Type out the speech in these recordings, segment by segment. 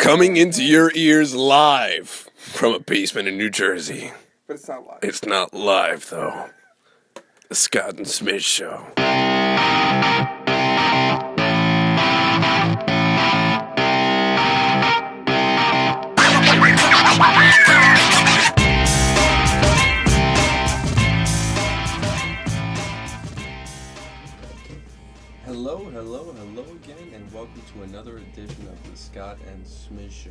Coming into your ears live from a basement in New Jersey. But it's not live. It's not live, though. The Scott and Smiz Show. Hello again, and welcome to another edition of the Scott and Smiz Show.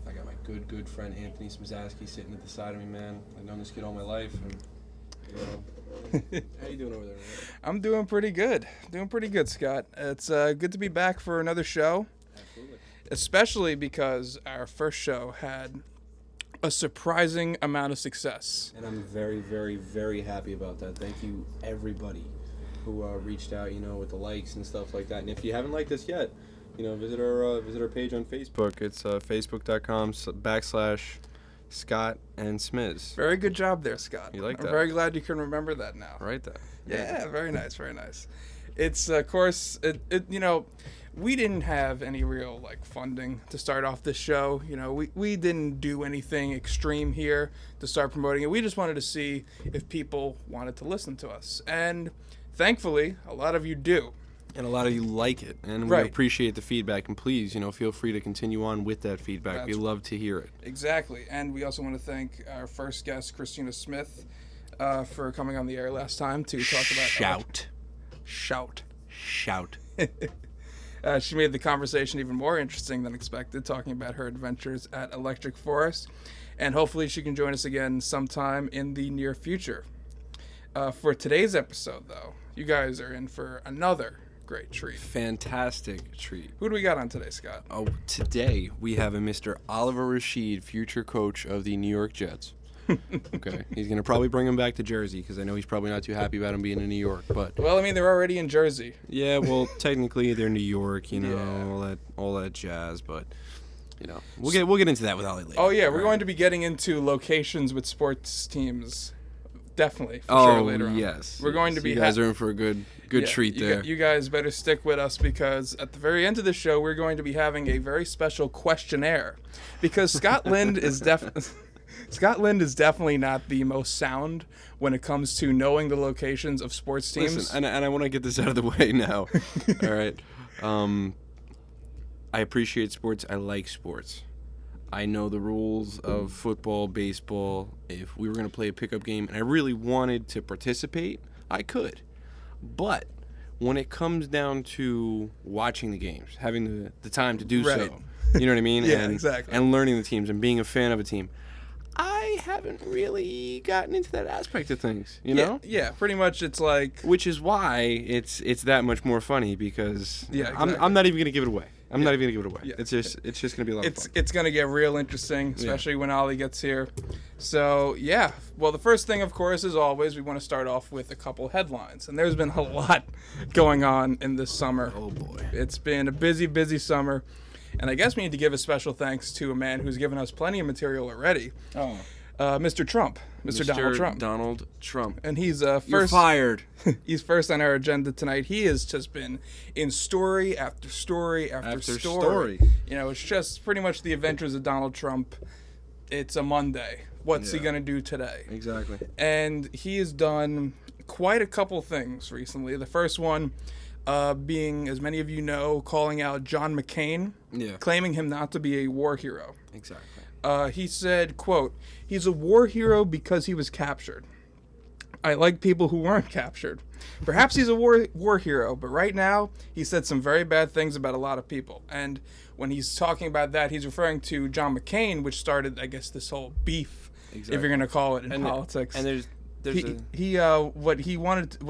I got my good friend Anthony Smizaski sitting at the side of me, man. I've known this kid all my life, and how you doing over there, man? I'm doing pretty good. Scott. It's good to be back for another show. Absolutely. Especially because our first show had a surprising amount of success. And I'm very happy about that. Thank you, everybody who reached out, with the likes and stuff like that. And if you haven't liked us yet, visit our page on Facebook. It's facebook.com/Scott and Smiz. Very good job there, Scott. You like that? I'm very glad you can remember that now. Right there. Yeah, very nice. It's, of course, we didn't have any real, funding to start off this show. We didn't do anything extreme here to start promoting it. We just wanted to see if people wanted to listen to us. And thankfully, a lot of you do. And a lot of you like it, and we appreciate the feedback. And please, feel free to continue on with that feedback. We love to hear it. Exactly. And we also want to thank our first guest, Christina Smith, for coming on the air last time to talk about... Shout. She made the conversation even more interesting than expected, talking about her adventures at Electric Forest. And hopefully she can join us again sometime in the near future. For today's episode, though, you guys are in for another great treat. Fantastic treat. Who do we got on today, Scott? Oh, today we have a Mr. Oliver Rached, future coach of the New York Jets. Okay. He's going to probably bring him back to Jersey because I know he's probably not too happy about him being in New York. But well, they're already in Jersey. Yeah, well, technically they're New York, all that jazz, but we'll get into that with Ollie later. Oh yeah, we're going to be getting into locations with sports teams. Definitely, sure, later on. Yes. We're going to be... You guys are in for a good treat there. You guys better stick with us because at the very end of the show, we're going to be having a very special questionnaire. Because Scott Lind is definitely not the most sound when it comes to knowing the locations of sports teams. Listen, and I want to get this out of the way now. All right. I appreciate sports. I like sports. I know the rules of football, baseball. If we were going to play a pickup game and I really wanted to participate, I could. But when it comes down to watching the games, having the time to do so, you know what I mean? Yeah, exactly. And learning the teams and being a fan of a team, I haven't really gotten into that aspect of things, know? Yeah, pretty much it's like... Which is why it's that much more funny because exactly. I'm not even going to give it away. Yeah. It's just going to be a lot of fun. It's going to get real interesting, especially when Ollie gets here. So, yeah. Well, the first thing, of course, as always, we want to start off with a couple headlines. And there's been a lot going on in this summer. Oh, boy. It's been a busy summer. And I guess we need to give a special thanks to a man who's given us plenty of material already. Oh. Mr. Trump. Mr. Donald Trump. And he's first. You're fired. He's first on our agenda tonight. He has just been in story after story. It's just pretty much the adventures of Donald Trump. It's a Monday. What's he going to do today? Exactly. And he has done quite a couple things recently. The first one being, as many of you know, calling out John McCain, claiming him not to be a war hero. Exactly. He said, quote, "He's a war hero because he was captured. I like people who weren't captured. Perhaps he's a war hero, but right now he said some very bad things about a lot of people." And when he's talking about that, he's referring to John McCain, which started, I guess, this whole beef, if you're going to call it, in politics. And what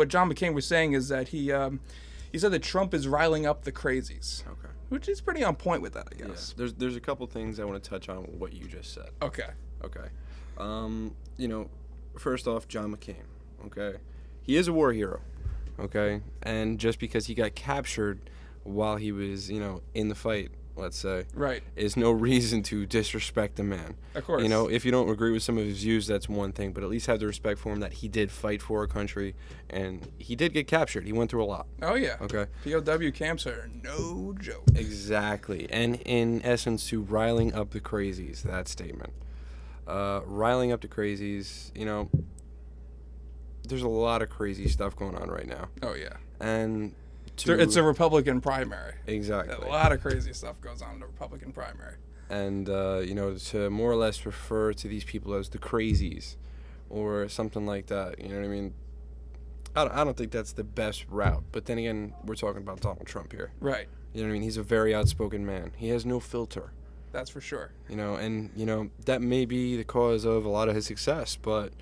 John McCain was saying is that he said that Trump is riling up the crazies. Okay. Which is pretty on point with that, I guess. Yeah. There's a couple things I want to touch on with what you just said. Okay. First off, John McCain, okay? He is a war hero, okay? And just because he got captured while he was, in the fight let's say, Right. is no reason to disrespect the man. Of course. You know, if you don't agree with some of his views, that's one thing, but at least have the respect for him that he did fight for our country, and he did get captured. He went through a lot. Oh, yeah. Okay. POW camps are no joke. Exactly. And in essence, to riling up the crazies, that statement. Riling up the crazies, you know, there's a lot of crazy stuff going on right now. Oh, yeah. And it's a Republican primary. Exactly. A lot of crazy stuff goes on in the Republican primary. And, you know, to more or less refer to these people as the crazies or something like that, you know what I mean? I don't think that's the best route. But then again, we're talking about Donald Trump here. Right. You know what I mean? He's a very outspoken man. He has no filter. That's for sure. You know, and, you know, that may be the cause of a lot of his success, but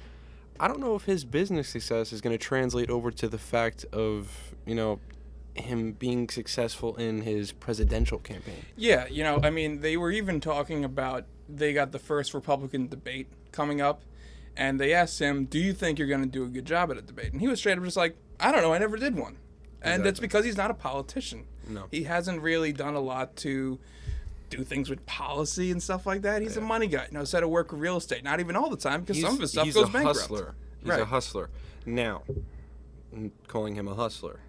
I don't know if his business success is going to translate over to the fact of, you know, him being successful in his presidential campaign. Yeah, you know, I mean, they were even talking about they got the first Republican debate coming up, and they asked him, do you think you're going to do a good job at a debate? And he was straight up just like, I don't know, I never did one. And that's because he's not a politician. No. He hasn't really done a lot to do things with policy and stuff like that. He's a money guy. You know, set to work with real estate. Not even all the time, because some of his stuff goes bankrupt. He's a hustler. Now, calling him a hustler.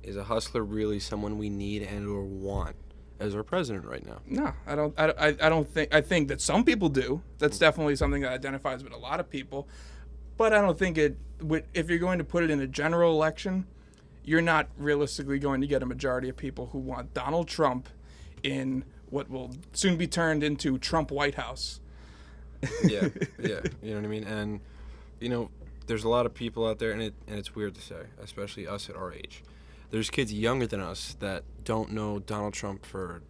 Is a hustler really someone we need and or want as our president right now? No, I don't think. I think that some people do. That's definitely something that identifies with a lot of people. But I don't think if you're going to put it in a general election, you're not realistically going to get a majority of people who want Donald Trump in what will soon be turned into Trump White House. Yeah. You know what I mean? And, you know, there's a lot of people out there, and it's weird to say, especially us at our age. There's kids younger than us that don't know Donald Trump for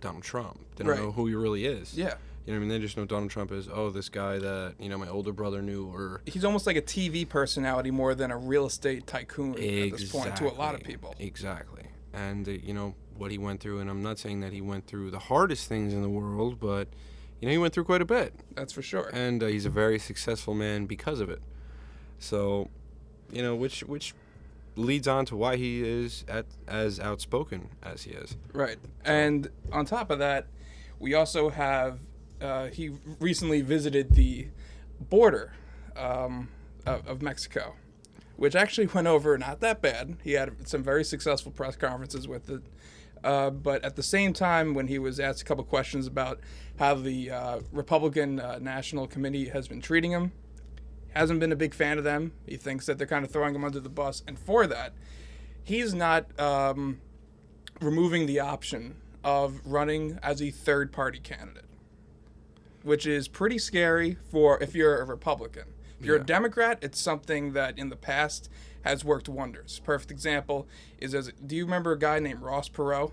Donald Trump. They don't know who he really is. Yeah. You know what I mean? They just know Donald Trump as, oh, this guy that, you know, my older brother knew, or... He's almost like a TV personality more than a real estate tycoon at this point to a lot of people. Exactly. And, you know, what he went through, and I'm not saying that he went through the hardest things in the world, but, you know, he went through quite a bit. That's for sure. And he's a very successful man because of it. So, you know, which leads on to why he is as outspoken as he is. Right. And on top of that, we also have he recently visited the border of Mexico, which actually went over not that bad. He had some very successful press conferences with it. But at the same time, when he was asked a couple questions about how the Republican National Committee has been treating him, hasn't been a big fan of them. He thinks that they're kind of throwing him under the bus. And for that, he's not removing the option of running as a third-party candidate, which is pretty scary for if you're a Republican. If you're a Democrat, it's something that in the past has worked wonders. Perfect example is, do you remember a guy named Ross Perot?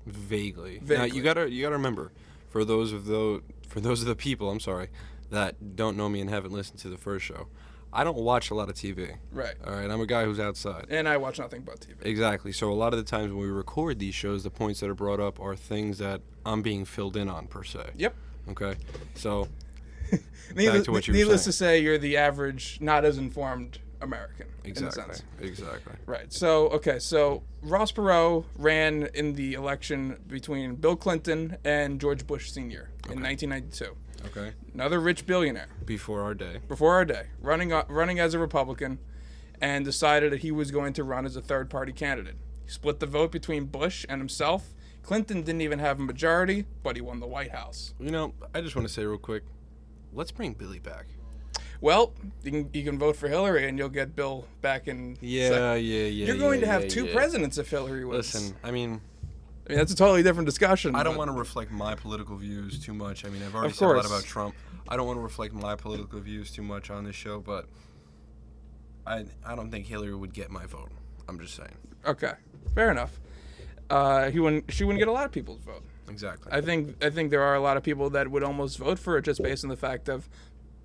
Vaguely. Now, you gotta remember, for those of the people, I'm sorry, that don't know me and haven't listened to the first show, I don't watch a lot of TV. Right. All right, I'm a guy who's outside. And I watch nothing but TV. Exactly. So a lot of the times when we record these shows, the points that are brought up are things that I'm being filled in on, per se. Yep. Okay. So back to what you were needless saying. to say, you're the average, not as informed American. Exactly. In a sense. Exactly. Right. So Ross Perot ran in the election between Bill Clinton and George Bush Sr. in 1992. Okay. Another rich billionaire. Before our day. Running as a Republican, and decided that he was going to run as a third-party candidate. He split the vote between Bush and himself. Clinton didn't even have a majority, but he won the White House. You know, I just want to say real quick, let's bring Billy back. Well, you can vote for Hillary and you'll get Bill back in. Yeah. You're going to have two presidents if Hillary wins. Listen, I mean, that's a totally different discussion. I don't want to reflect my political views too much. I mean, I've already said a lot about Trump. I don't want to reflect my political views too much on this show, but I don't think Hillary would get my vote. I'm just saying. Okay, fair enough. She wouldn't get a lot of people's vote. Exactly. I think there are a lot of people that would almost vote for it just based on the fact of,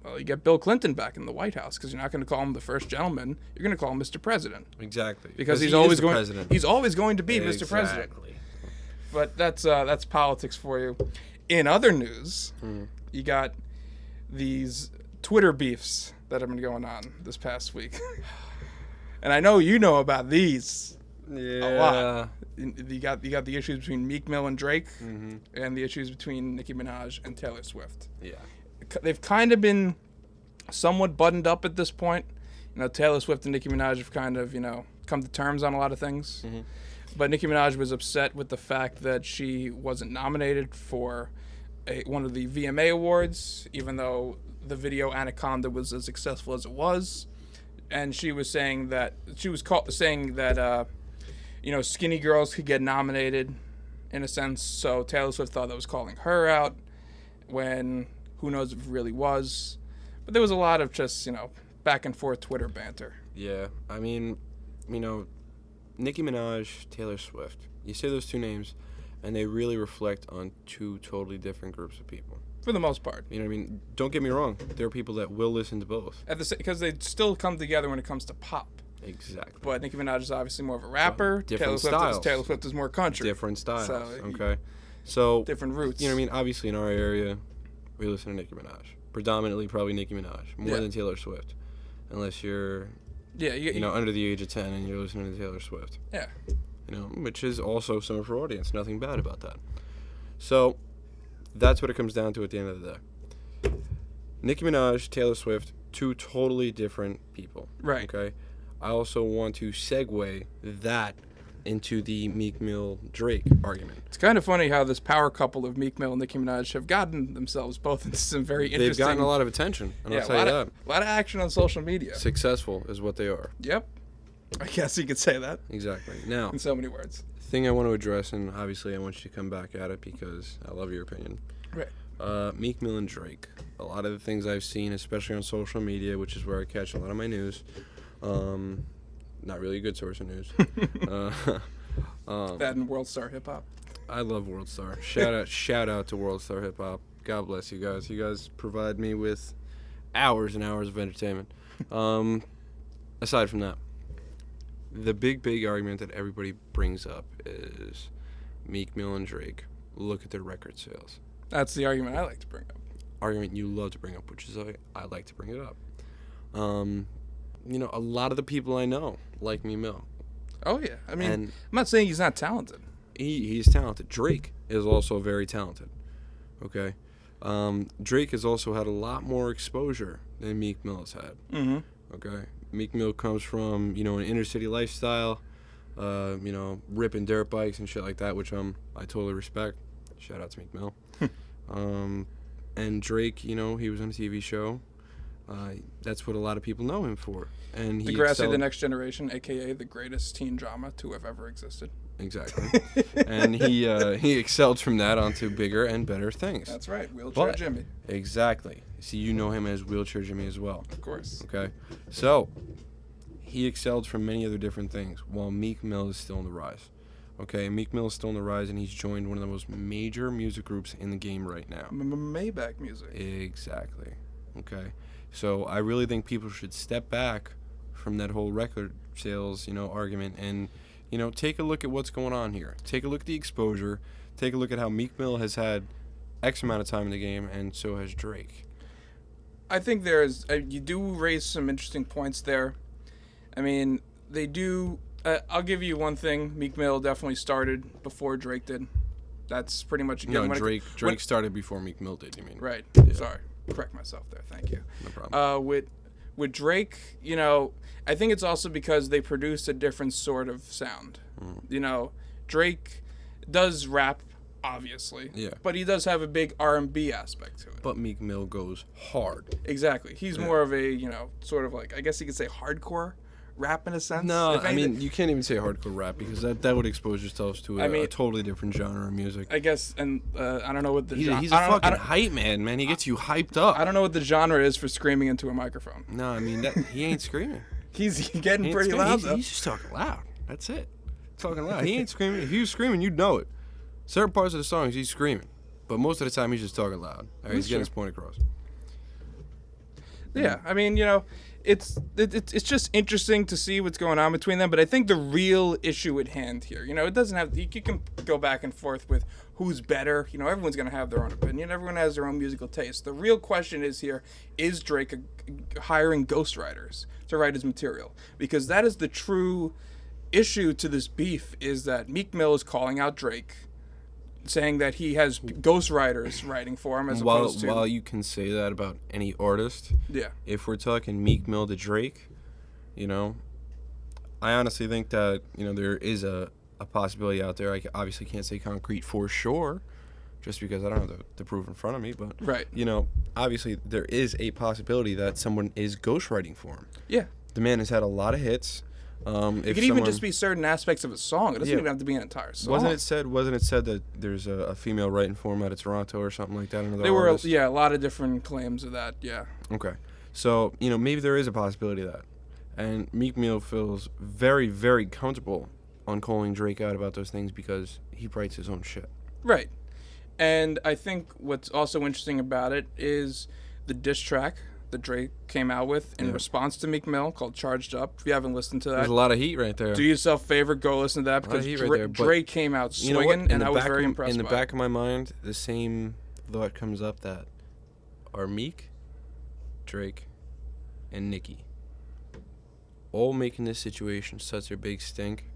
well, you get Bill Clinton back in the White House because you're not going to call him the first gentleman. You're going to call him Mr. President. Exactly. Because he's always going. President. He's always going to be Mr. President. Exactly. But that's politics for you. In other news, you got these Twitter beefs that have been going on this past week, and I know you know about these. Yeah. A lot. You got the issues between Meek Mill and Drake, and the issues between Nicki Minaj and Taylor Swift. Yeah. They've kind of been somewhat buttoned up at this point. Taylor Swift and Nicki Minaj have kind of, come to terms on a lot of things. But Nicki Minaj was upset with the fact that she wasn't nominated for one of the VMA awards, even though the video Anaconda was as successful as it was. And she was saying that skinny girls could get nominated, in a sense. So Taylor Swift thought that was calling her out, when who knows if it really was. But there was a lot of just, back and forth Twitter banter. Yeah, I mean, Nicki Minaj, Taylor Swift. You say those two names, and they really reflect on two totally different groups of people. For the most part. You know what I mean? Don't get me wrong. There are people that will listen to both. Because they still come together when it comes to pop. Exactly. But Nicki Minaj is obviously more of a rapper. Different styles. Taylor Swift is more country. Different styles. So, okay. So different roots. You know what I mean? Obviously, in our area, we listen to Nicki Minaj. Predominantly, probably Nicki Minaj. More than Taylor Swift. Unless you're, under the age of 10 and you're listening to Taylor Swift. Yeah. Which is also some of her audience. Nothing bad about that. So, that's what it comes down to at the end of the day. Nicki Minaj, Taylor Swift, two totally different people. Right. Okay? I also want to segue that into the Meek Mill Drake argument. It's kind of funny how this power couple of Meek Mill and Nicki Minaj have gotten themselves both into some very interesting... They've gotten a lot of attention, and I'll tell you that. A lot of action on social media. Successful is what they are. Yep. I guess you could say that. Exactly. Now, in so many words. Thing I want to address, and obviously I want you to come back at it because I love your opinion. Right. Meek Mill and Drake. A lot of the things I've seen, especially on social media, which is where I catch a lot of my news. Not really a good source of news. That and World Star Hip Hop. I love World Star. Shout out to World Star Hip Hop. God bless you guys. You guys provide me with hours and hours of entertainment. Aside from that, the big argument that everybody brings up is Meek Mill and Drake. Look at their record sales. That's the argument I like to bring up. Argument you love to bring up, which is I like to bring it up. A lot of the people I know like Meek Mill. Oh, yeah. I mean, I'm not saying he's not talented. He's talented. Drake is also very talented. Okay? Drake has also had a lot more exposure than Meek Mill has had. Mm-hmm. Okay? Meek Mill comes from, an inner city lifestyle, ripping dirt bikes and shit like that, which I totally respect. Shout out to Meek Mill. And Drake, he was on a TV show. That's what a lot of people know him for. And Degrassi, the Next Generation, a.k.a. the greatest teen drama to have ever existed. Exactly. And he excelled from that onto bigger and better things. That's right. Wheelchair Jimmy. Exactly. See, you know him as Wheelchair Jimmy as well. Of course. Okay. So, he excelled from many other different things, while Meek Mill is still on the rise. Okay, Meek Mill is still on the rise, and he's joined one of the most major music groups in the game right now. Maybach music. Exactly. Okay. So I really think people should step back from that whole record sales, argument and, take a look at what's going on here. Take a look at the exposure. Take a look at how Meek Mill has had X amount of time in the game, and so has Drake. I think you do raise some interesting points there. I mean, they do. I'll give you one thing. Meek Mill definitely started before Drake did. That's pretty much a given. No, Drake started before Meek Mill did, you mean? Right. Yeah. Sorry. Correct myself there. Thank you. No problem. With Drake, I think it's also because they produce a different sort of sound. Drake does rap, obviously. Yeah. But he does have a big R&B aspect to it. But Meek Mill goes hard. Exactly. He's more of a, sort of like, I guess you could say hardcore rap in a sense. No, I mean, you can't even say hardcore rap because that would expose yourselves to a totally different genre of music. I guess, and I don't know what the genre... He's a fucking hype man. He gets you hyped up. I don't know what the genre is for screaming into a microphone. No, I mean, he ain't screaming. He's getting pretty loud, though. He's just talking loud. That's it. Talking loud. He ain't screaming. If he was screaming, you'd know it. Certain parts of the songs, he's screaming. But most of the time, he's just talking loud. All right, he's getting his point across. Yeah, I mean, it's just interesting to see what's going on between them. But I think the real issue at hand here, it doesn't have... You can go back and forth with who's better. Everyone's going to have their own opinion. Everyone has their own musical taste. The real question is here, is Drake hiring ghostwriters to write his material? Because that is the true issue to this beef is that Meek Mill is calling out Drake, saying that he has ghostwriters writing for him as opposed to... While you can say that about any artist, Yeah. if we're talking Meek Mill to Drake, you know, I honestly think that, you know, there is a possibility out there. I obviously can't say concrete for sure, just because I don't have the proof in front of me, but, Right. you know, obviously there is a possibility that someone is ghostwriting for him. Yeah. The man has had a lot of hits. It could even just be certain aspects of a song. It doesn't even have to be an entire song. Wasn't it said that there's a female writing for him out of Toronto or something like that? There were, a lot of different claims of that, yeah. Okay. So, you know, maybe there is a possibility of that. And Meek Mill feels very, very comfortable on calling Drake out about those things because he writes his own shit. Right. And I think what's also interesting about it is the diss track that Drake came out with in response to Meek Mill called Charged Up. If you haven't listened to that, There's a lot of heat right there. do yourself a favor, go listen to that because Drake came out swinging, and I was very impressed in the by back of my mind, the same thought comes up that are Meek, Drake, and Nicki all making this situation such a big stink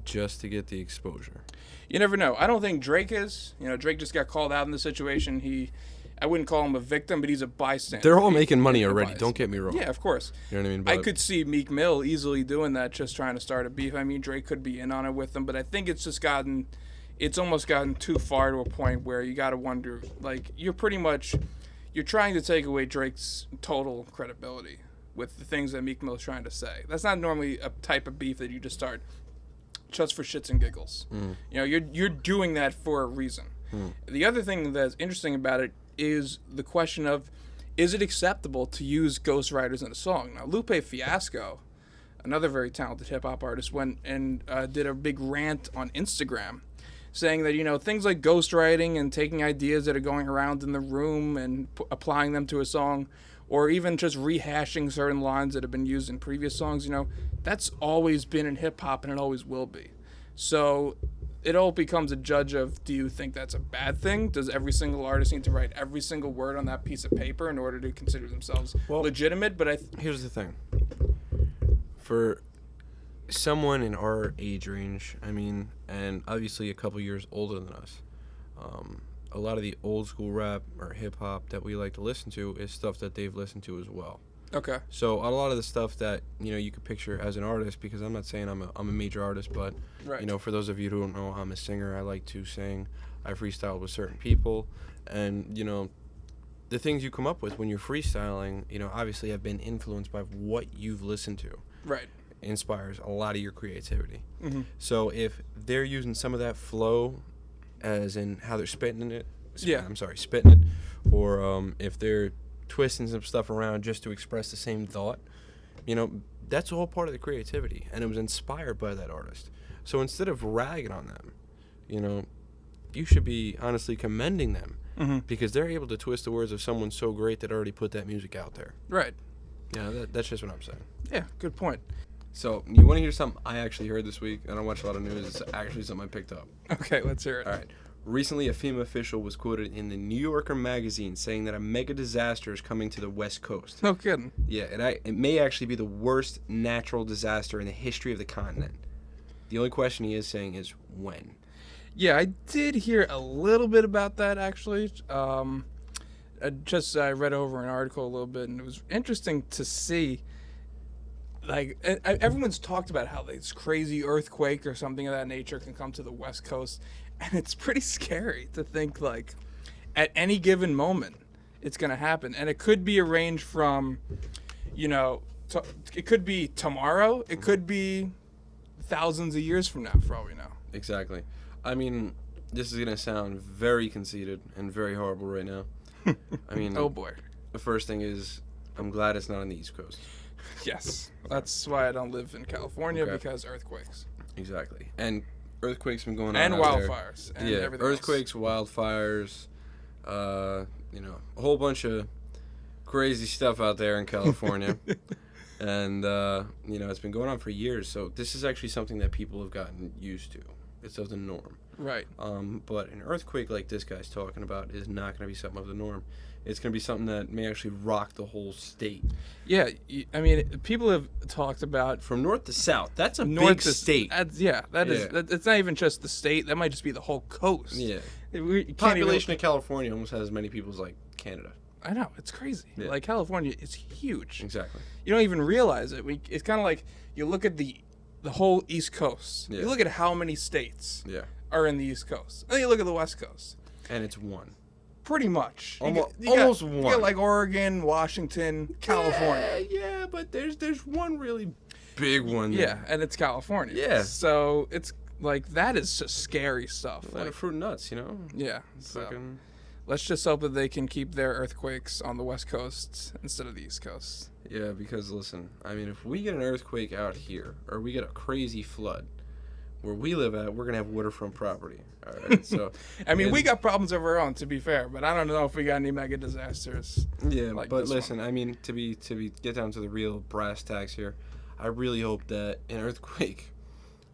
just to get the exposure. You never know. I don't think Drake is. You know, Drake just got called out in the situation. I wouldn't call him a victim, but he's a bystander. They're all making money already. Don't get me wrong. Yeah, of course. You know what I mean? I But could see Meek Mill easily doing that, just trying to start a beef. I mean, Drake could be in on it with him, but I think it's almost gotten too far to a point where you got to wonder, like, you're trying to take away Drake's total credibility with the things that Meek Mill is trying to say. That's not normally a type of beef that you just start just for shits and giggles. You know, you're doing that for a reason. The other thing that's interesting about it is the question of, is it acceptable to use ghostwriters in a song? Now, Lupe Fiasco, another very talented hip-hop artist, went and did a big rant on Instagram saying that, you know, things like ghostwriting and taking ideas that are going around in the room and applying them to a song, or even just rehashing certain lines that have been used in previous songs, you know, that's always been in hip-hop and it always will be. So it all becomes a judge of, do you think that's a bad thing? Does every single artist need to write every single word on that piece of paper in order to consider themselves legitimate? But here's the thing. For someone in our age range, I mean, and obviously a couple years older than us, a lot of the old school rap or hip hop that we like to listen to is stuff that they've listened to as well. Okay. So a lot of the stuff that, you know, you could picture as an artist, because I'm not saying I'm a major artist, but Right. you know, for those of you who don't know, I'm a singer. I like to sing. I freestyle with certain people, and you know, the things you come up with when you're freestyling, you know, obviously have been influenced by what you've listened to. Right. Inspires a lot of your creativity. Mm-hmm. So if they're using some of that flow, as in how they're spitting it, spitting it, or if they're twisting some stuff around just to express the same thought, you know, that's all part of the creativity, and it was inspired by that artist. So instead of ragging on them, you know, you should be honestly commending them, because they're able to twist the words of someone so great that already put that music out there. Right. Yeah, that's just what I'm saying. Yeah, good point. So you want to hear something I actually heard this week? I don't watch a lot of news. It's actually something I picked up. Okay, let's hear it. All right. Recently, a FEMA official was quoted in the New Yorker magazine saying that a mega disaster is coming to the West Coast. No kidding. Yeah, it may actually be the worst natural disaster in the history of the continent. The only question he is saying is when. Yeah, I did hear a little bit about that, actually. I read over an article a little bit, and it was interesting to see. Like, everyone's talked about how this crazy earthquake or something of that nature can come to the West Coast, and it's pretty scary to think, like, at any given moment, it's going to happen. And it could be a range from, you know, it could be tomorrow, it could be thousands of years from now, for all we know. Exactly. I mean, this is going to sound very conceited and very horrible right now. I mean, Oh boy. The first thing is, I'm glad it's not on the East Coast. Yes. That's why I don't live in California, Okay. because earthquakes. Exactly. And earthquakes been going on And out there. wildfires. And Yeah, everything earthquakes, wildfires, you know, a whole bunch of crazy stuff out there in California. And, you know, it's been going on for years. So this is actually something that people have gotten used to. It's of the norm. Right. But an earthquake like this guy's talking about is not going to be something of the norm. It's going to be something that may actually rock the whole state. Yeah, I mean, people have talked about From north to south. That's a north big to state. Is. It's not even just the state. That might just be the whole coast. Yeah. Population of California almost has as many people as, like, Canada. I know, it's crazy. Yeah. Like, California is huge. Exactly. You don't even realize it. It's kind of like you look at the whole East Coast. Yeah. You look at how many states Yeah. are in the East Coast. And then you look at the West Coast. And it's one. Pretty much. Almost You one. got like Oregon, Washington, California. Yeah, but there's one really big one there. Yeah, and it's California. Yeah. So it's like that is just scary stuff. A lot Like, of fruit and nuts, you know? yeah. So Fucking... let's just hope that they can keep their earthquakes on the West Coast instead of the East Coast. Yeah, because listen, I mean, if we get an earthquake out here, or we get a crazy flood, where we live at, we're gonna have waterfront property. All right, so I mean, we got problems of our own, to be fair, but I don't know if we got any mega disasters. yeah, like but this listen, I mean, to get down to the real brass tacks here, I really hope that an earthquake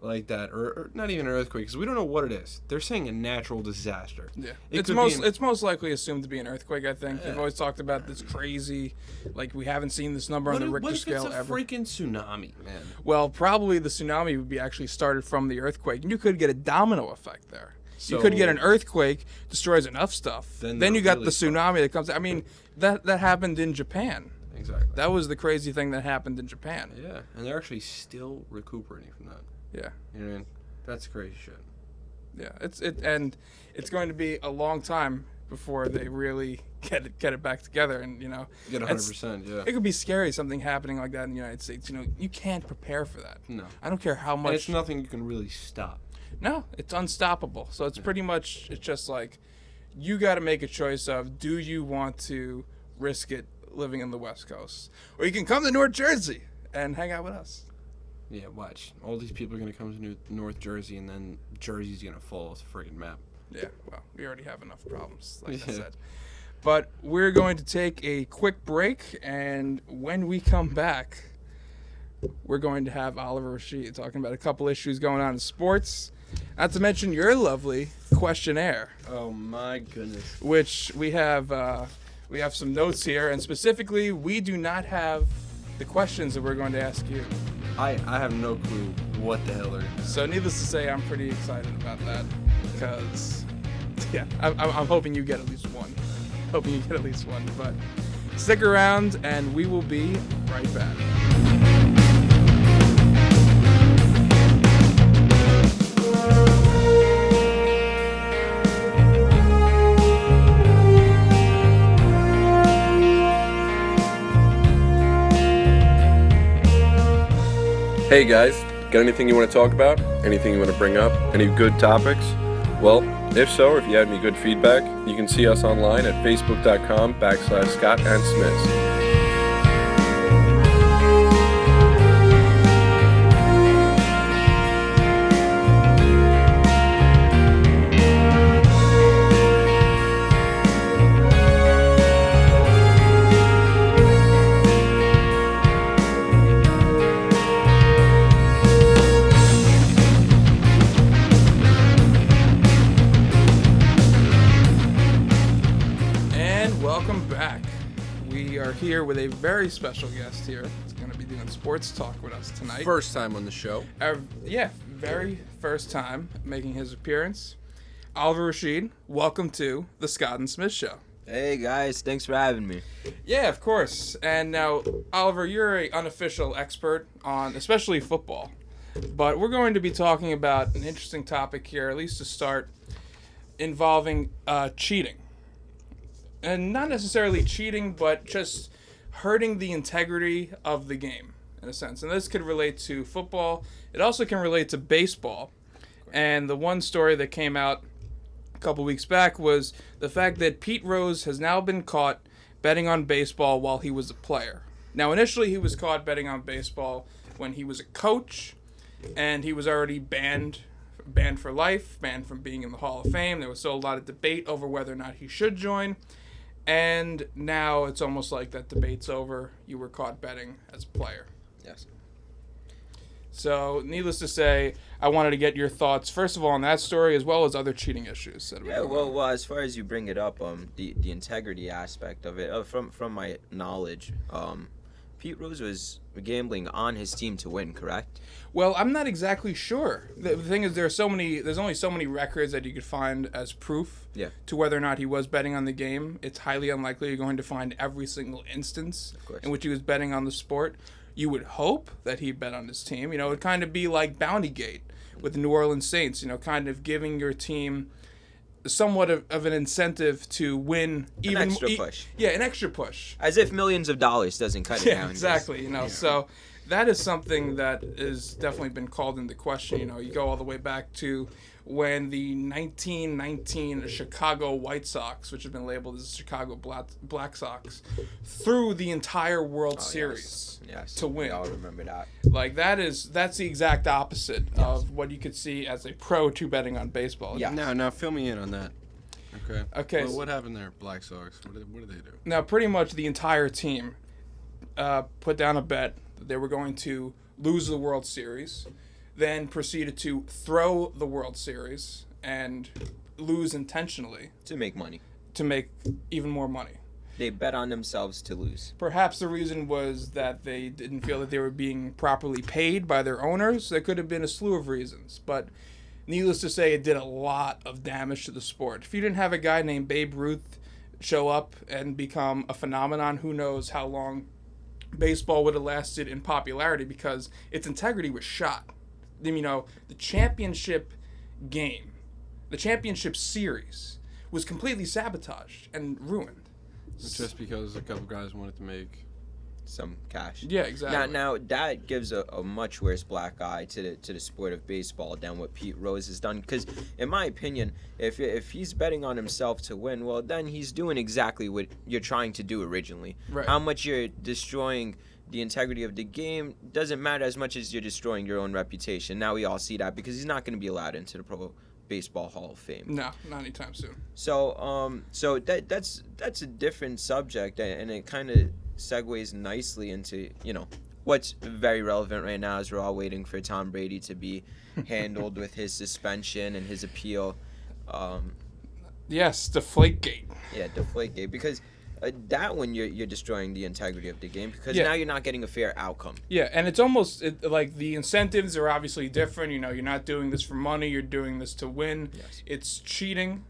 like that, or not even an earthquake, because we don't know what it is. They're saying a natural disaster. Yeah, It it's most likely assumed to be an earthquake. I think Yeah. they've always talked about this crazy, like we haven't seen this number on the Richter what if scale it's a ever. freaking tsunami, man? Well, probably the tsunami would be actually started from the earthquake, and you could get a domino effect there. You could get an earthquake, destroys enough stuff. Then you got really the tsunami that comes. I mean, that happened in Japan. Exactly. That was the crazy thing that happened in Japan. Yeah, and they're actually still recuperating from that. Yeah. You know what I mean? That's crazy shit. Yeah, it's going to be a long time before they really get it back together, and Get 100%, yeah. it could be scary something happening like that in the United States. You can't prepare for that. No. I don't care how And much. it's nothing you can really stop. No, it's unstoppable. So it's pretty much it's just like you got to make a choice of do you want to risk it living in the West Coast, or you can come to North Jersey and hang out with us. Yeah, watch. All these people are going to come to North Jersey, and then Jersey's going to fall off the friggin' map. Yeah, well, we already have enough problems, like I Yeah. said. But we're going to take a quick break, and when we come back, we're going to have Oliver Rached talking about a couple issues going on in sports. Not to mention your lovely questionnaire, Oh, my goodness. which we have some notes here, and specifically, we do not have the questions that we're going to ask you. I have no clue what the hell they're going to So needless to say, I'm pretty excited about that because, yeah, I'm hoping you get at least one. But stick around, and we will be right back. Hey guys, got anything you want to talk about? Anything you want to bring up? Any good topics? Well, if so, or if you have any good feedback, you can see us online at facebook.com/Scott and Smiz. Here with a very special guest here. It's going to be doing sports talk with us tonight. First time on the show. Very first time making his appearance. Oliver Rached, welcome to the Scott and Smith Show. Hey guys, thanks for having me. Yeah, of course. And now, Oliver, you're an unofficial expert on especially football. But we're going to be talking about an interesting topic here, at least to start, involving cheating. And not necessarily cheating, but just hurting the integrity of the game, in a sense. And this could relate to football. It also can relate to baseball. And the one story that came out a couple weeks back was the fact that Pete Rose has now been caught betting on baseball while he was a player. Now, initially, he was caught betting on baseball when he was a coach, and he was already banned for life, banned from being in the Hall of Fame. There was still a lot of debate over whether or not he should join. And now it's almost like that debate's over. You were caught betting as a player. Yes. So, needless to say, I wanted to get your thoughts, first of all, on that story, as well as other cheating issues. That have been Yeah, going on. well, as far as you bring it up, the integrity aspect of it, from my knowledge, Pete Rose was gambling on his team to win, correct? Well, I'm not exactly sure. The thing is, there's only so many records that you could find as proof Yeah. to whether or not he was betting on the game. It's highly unlikely you're going to find every single instance course. in which he was betting on the sport. You would hope that he bet on his team. You know, it'd kind of be like Bountygate with the New Orleans Saints, you know, kind of giving your team somewhat of an incentive to win. An extra push. Yeah, an extra push. As if millions of dollars doesn't cut it Yeah, down. exactly. You know, so that is something that has definitely been called into question. You know, you go all the way back to when the 1919 Chicago White Sox, which have been labeled as the Chicago Black Sox, threw the entire World Series Yes. to win. We all remember that. Like that's the exact opposite of what you could see as a pro to betting on baseball. Yeah. Now fill me in on that. Okay. Okay, Well, what happened there, Black Sox? What did they do? Now, pretty much the entire team put down a bet that they were going to lose the World Series, then proceeded to throw the World Series and lose intentionally To make money. to make even more money. They bet on themselves to lose. Perhaps the reason was that they didn't feel that they were being properly paid by their owners. There could have been a slew of reasons, but needless to say, it did a lot of damage to the sport. If you didn't have a guy named Babe Ruth show up and become a phenomenon, who knows how long baseball would have lasted in popularity, because its integrity was shot. You know, the championship game, the championship series, was completely sabotaged and ruined. Just because a couple guys wanted to make. Some cash. Yeah, exactly. Now that gives a much worse black eye to the sport of baseball than what Pete Rose has done. Because in my opinion, if he's betting on himself to win, well, then he's doing exactly what you're trying to do originally. Right. How much you're destroying the integrity of the game doesn't matter as much as you're destroying your own reputation. Now we all see that because he's not going to be allowed into the Pro Baseball Hall of Fame. No, not anytime soon. So that's a different subject, and it kind of segues nicely into, what's very relevant right now is we're all waiting for Tom Brady to be handled with his suspension and his appeal. Yes, Deflategate. Yeah, Deflategate, because that one you're destroying the integrity of the game, because Yeah. now you're not getting a fair outcome. Yeah, and it's almost like the incentives are obviously different. You know, you're not doing this for money; you're doing this to win. Yes. It's cheating,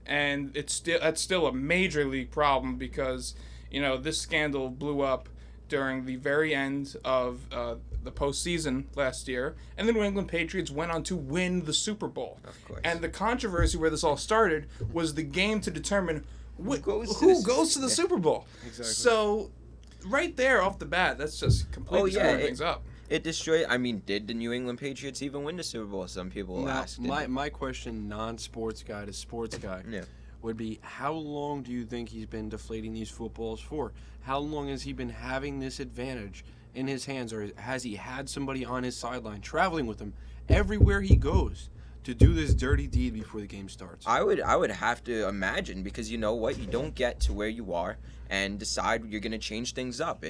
and that's still a major league problem because this scandal blew up during the very end of the postseason last year, and the New England Patriots went on to win the Super Bowl. Of course. And the controversy where this all started was the game to determine who goes goes to the Super Bowl. Exactly. So, right there off the bat, that's just completely screwing things up. It destroyed. I mean, did the New England Patriots even win the Super Bowl? Some people Now, asked. my question, non-sports guy to sports guy, Yeah. would be, how long do you think he's been deflating these footballs for? How long has he been having this advantage in his hands, or has he had somebody on his sideline traveling with him everywhere he goes to do this dirty deed before the game starts? I would have to imagine, because you know what, you don't get to where you are and decide you're going to change things up.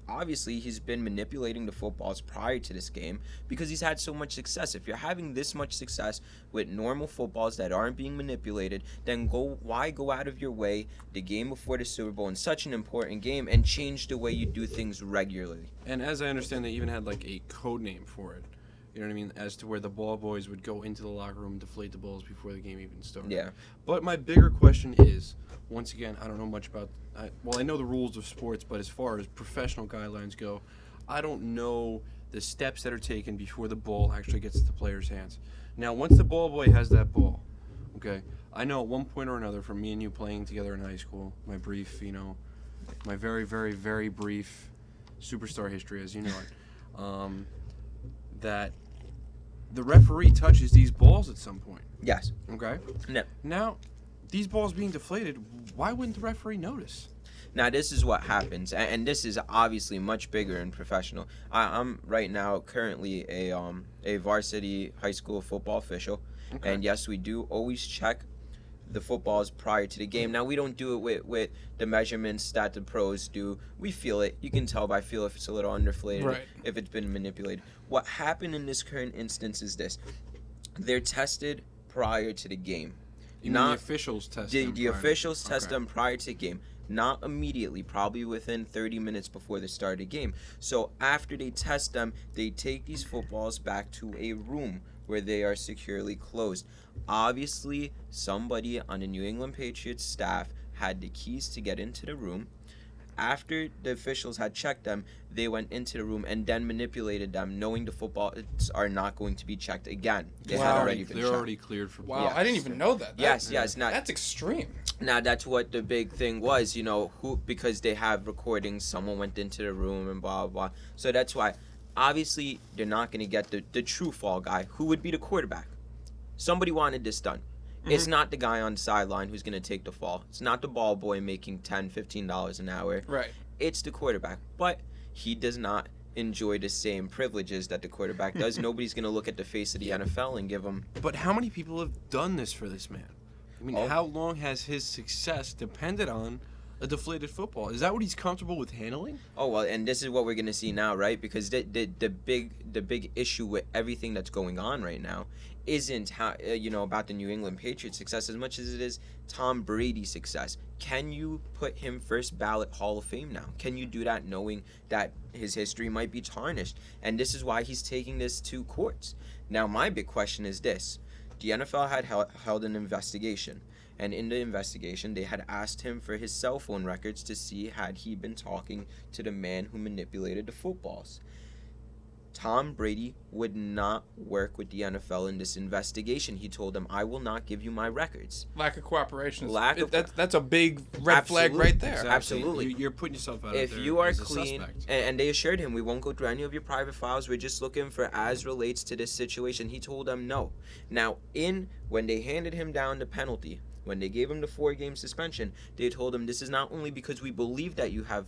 Obviously he's been manipulating the footballs prior to this game because he's had so much success. If you're having this much success with normal footballs that aren't being manipulated, then why go out of your way the game before the Super Bowl in such an important game and change the way you do things regularly? And as I understand, they even had like a code name for it. You know what I mean? As to where the ball boys would go into the locker room, deflate the balls before the game even started. Yeah. But my bigger question is, once again, I don't know much about. I know the rules of sports, but as far as professional guidelines go, I don't know the steps that are taken before the ball actually gets to the player's hands. Now, once the ball boy has that ball, okay, I know at one point or another, from me and you playing together in high school, my brief, my very, very, very brief superstar history, as you know it, that the referee touches these balls at some point. Yes. Okay? No. Now, these balls being deflated, why wouldn't the referee notice? Now, this is what happens, and this is obviously much bigger in professional. I'm right now currently a varsity high school football official, Okay. and yes, we do always check the footballs prior to the game. Now, we don't do it with the measurements that the pros do. We feel it. You can tell by feel if it's a little underflated, Right. if it's been manipulated. What happened in this current instance is this. They're tested prior to the game. You mean the officials test them The prior? officials test Okay. them prior to the game. Not immediately, probably within 30 minutes before the start of the game. So after they test them, they take these footballs back to a room where they are securely closed. Obviously, somebody on the New England Patriots staff had the keys to get into the room. After the officials had checked them, they went into the room and then manipulated them, knowing the footballs are not going to be checked again. They had Wow. already been They're checked. already cleared for Wow, Yes. I didn't even know that. Yes, yes. Now, That's extreme. now that's what the big thing was, because they have recordings, someone went into the room and blah, blah, blah. So that's why, obviously, they're not going to get the true fall guy, who would be the quarterback. Somebody wanted this done. It's not the guy on the sideline who's going to take the fall. It's not the ball boy making $10, $15 an hour. Right. It's the quarterback. But he does not enjoy the same privileges that the quarterback does. Nobody's going to look at the face of the NFL and give him... But how many people have done this for this man? I mean, Oh. how long has his success depended on a deflated football? Is that what he's comfortable with handling? Oh, well, and this is what we're going to see now, right? Because the big issue with everything that's going on right now isn't how about the New England Patriots success as much as it is Tom Brady's success. Can you put him first ballot Hall of Fame now? Can you do that knowing that his history might be tarnished? And this is why he's taking this to courts. Now, my big question is this. The NFL had held an investigation. And in the investigation, they had asked him for his cell phone records to see had he been talking to the man who manipulated the footballs. Tom Brady would not work with the NFL in this investigation. He told them, I will not give you my records. Lack of cooperation. That's a big red flag right there. Exactly. Absolutely. You're putting yourself out If there you are as a clean, suspect. and they assured him, we won't go through any of your private files. We're just looking for as relates to this situation. He told them no. Now, when they handed him down the penalty, when they gave him the 4-game suspension, they told him this is not only because we believe that you have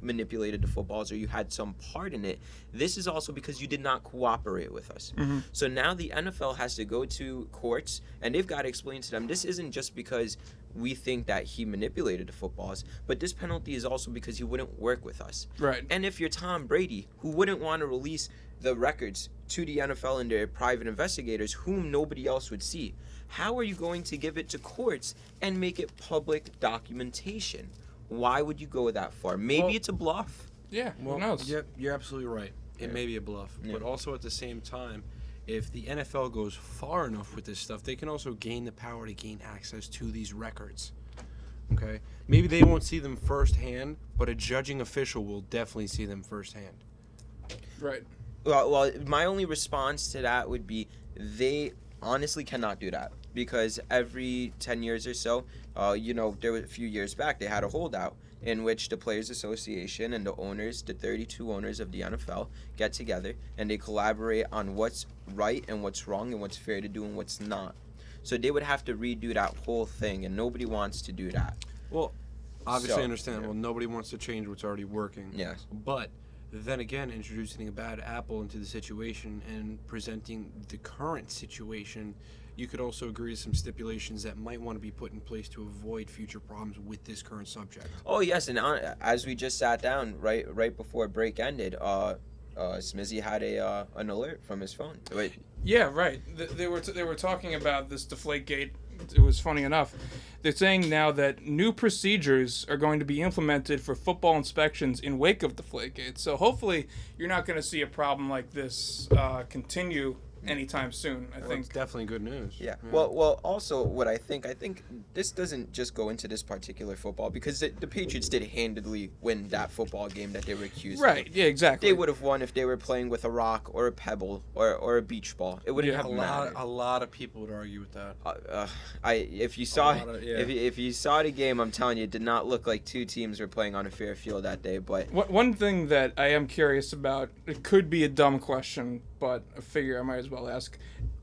manipulated the footballs or you had some part in it. This is also because you did not cooperate with us. So now the NFL has to go to courts and they've got to explain to them this isn't just because we think that he manipulated the footballs, but this penalty is also because he wouldn't work with us. Right. And if you're Tom Brady, who wouldn't want to release the records to the NFL and their private investigators whom nobody else would see, how are you going to give it to courts and make it public documentation? Why would you go that far? Maybe it's a bluff. Yeah, Well, who knows? You're absolutely right. It may be a bluff, but also at the same time, if the NFL goes far enough with this stuff, they can also gain the power to gain access to these records. Okay? Maybe they won't see them firsthand, but a judging official will definitely see them firsthand. Right. Well, my only response to that would be they honestly cannot do that because every 10 years or so, there was a few years back, they had a holdout in which the Players Association and the owners, the 32 owners of the NFL, get together and they collaborate on what's right and what's wrong and what's fair to do and what's not. So they would have to redo that whole thing, and nobody wants to do that. Well, obviously So, understandable. Nobody wants to change what's already working. Yes. But then again, introducing a bad apple into the situation and presenting the current situation, you could also agree to some stipulations that might want to be put in place to avoid future problems with this current subject. Oh yes, and as we just sat down right before break ended, Smizzy had an alert from his phone. Wait, Yeah, right. They were talking about this Deflategate. It was funny enough. They're saying now that new procedures are going to be implemented for football inspections in wake of Deflategate. So hopefully you're not going to see a problem like this continue anytime soon. I Well, think. it's definitely good news. yeah. Well. Also, what I think this doesn't just go into this particular football because the Patriots did handedly win that football game that they were accused Right. of. Yeah. Exactly. They would have won if they were playing with a rock or a pebble or a beach ball. It wouldn't Yeah, have A mattered. lot of people would argue with that. If you saw lot of- yeah. if you saw the game, I'm telling you, it did not look like two teams were playing on a fair field that day. But One thing that I am curious about, it could be a dumb question, but I figure I might as well ask.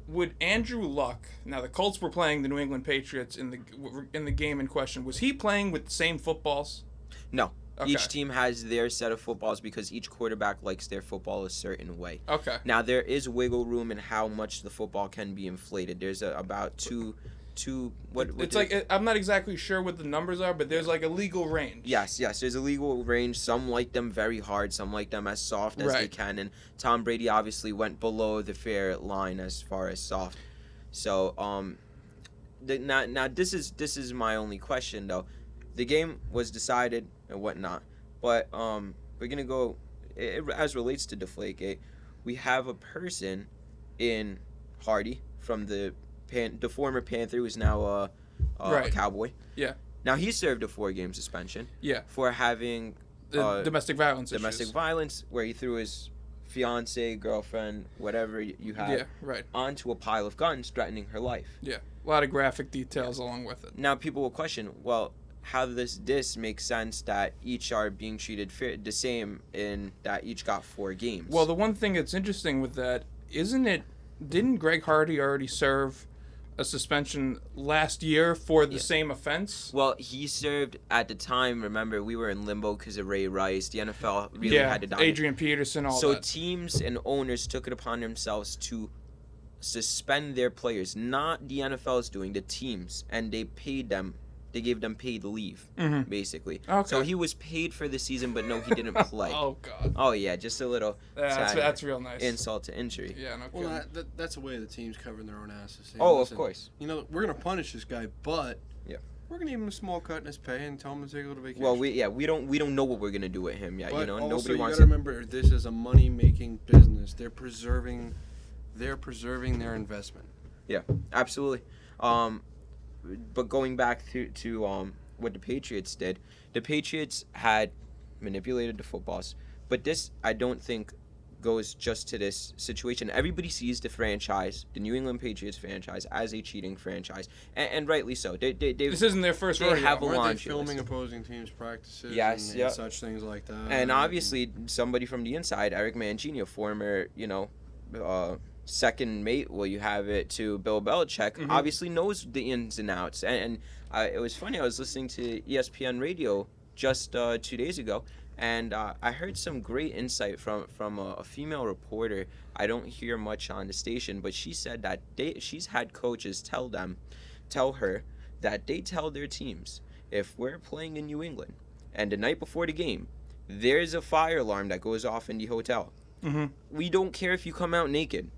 Would Andrew Luck, now the Colts were playing the New England Patriots in the game in question, was he playing with the same footballs? no, Okay. each team has their set of footballs because each quarterback likes their football a certain way. Okay. Now there is wiggle room in how much the football can be inflated. There's about two to what It's like I'm not exactly sure what the numbers are, but there's like a legal range. Yes, there's a legal range. Some like them very hard, some like them as soft as they Right. can, and Tom Brady obviously went below the fair line as far as soft. So now this is my only question though. The game was decided and whatnot, but we're gonna go as relates to Deflategate. We have a person in Hardy from the former Panther, who's now a Right. Cowboy. Yeah. Now he served a 4-game suspension Yeah. for having Domestic violence domestic issues. violence, where he threw his fiance, girlfriend, whatever you have, Yeah. Right. onto a pile of guns, threatening her life. Yeah. A lot of graphic details along with it. Now people will question, well, how does this make sense that each are being treated the same in that each got 4 games? Well, the one thing that's interesting with that, didn't Greg Hardy already serve a suspension last year for the same offense? Well, he served at the time. Remember, we were in limbo because of Ray Rice. The NFL really had to dominate. Adrian Peterson, all So that. teams and owners took it upon themselves to suspend their players. Not the NFL's doing, the teams, and they paid them. They gave them paid leave, basically. Okay. So he was paid for the season, but no, he didn't play. Oh God. Oh yeah, just a little That's real nice. insult to injury. Yeah, no kidding. Well, that's the way the team's covering their own asses. Saying, Oh, listen, of course. You know, we're gonna punish this guy, but Yeah. we're gonna give him a small cut in his pay and tell him to take a little vacation. Well, we don't know what we're gonna do with him yet. But You know, also, nobody you wants gotta to. remember, this is a money-making business. They're preserving their investment. Yeah, absolutely. But going back to what the Patriots did, the Patriots had manipulated the footballs, but this I don't think goes just to this situation. Everybody sees the franchise, the New England Patriots franchise, as a cheating franchise, and rightly so. This isn't their first they rodeo. have a Aren't they launch filming list. opposing teams' practices Yes, and yeah. such things like that? And obviously, somebody from the inside, Eric Mangini, former, second mate, will you have it, to Bill Belichick, obviously knows the ins and outs. And it was funny, I was listening to ESPN radio just 2 days ago, and I heard some great insight from a female reporter. I don't hear much on the station, but she said that she's had coaches tell her that they tell their teams, if we're playing in New England and the night before the game, there's a fire alarm that goes off in the hotel. We don't care if you come out naked.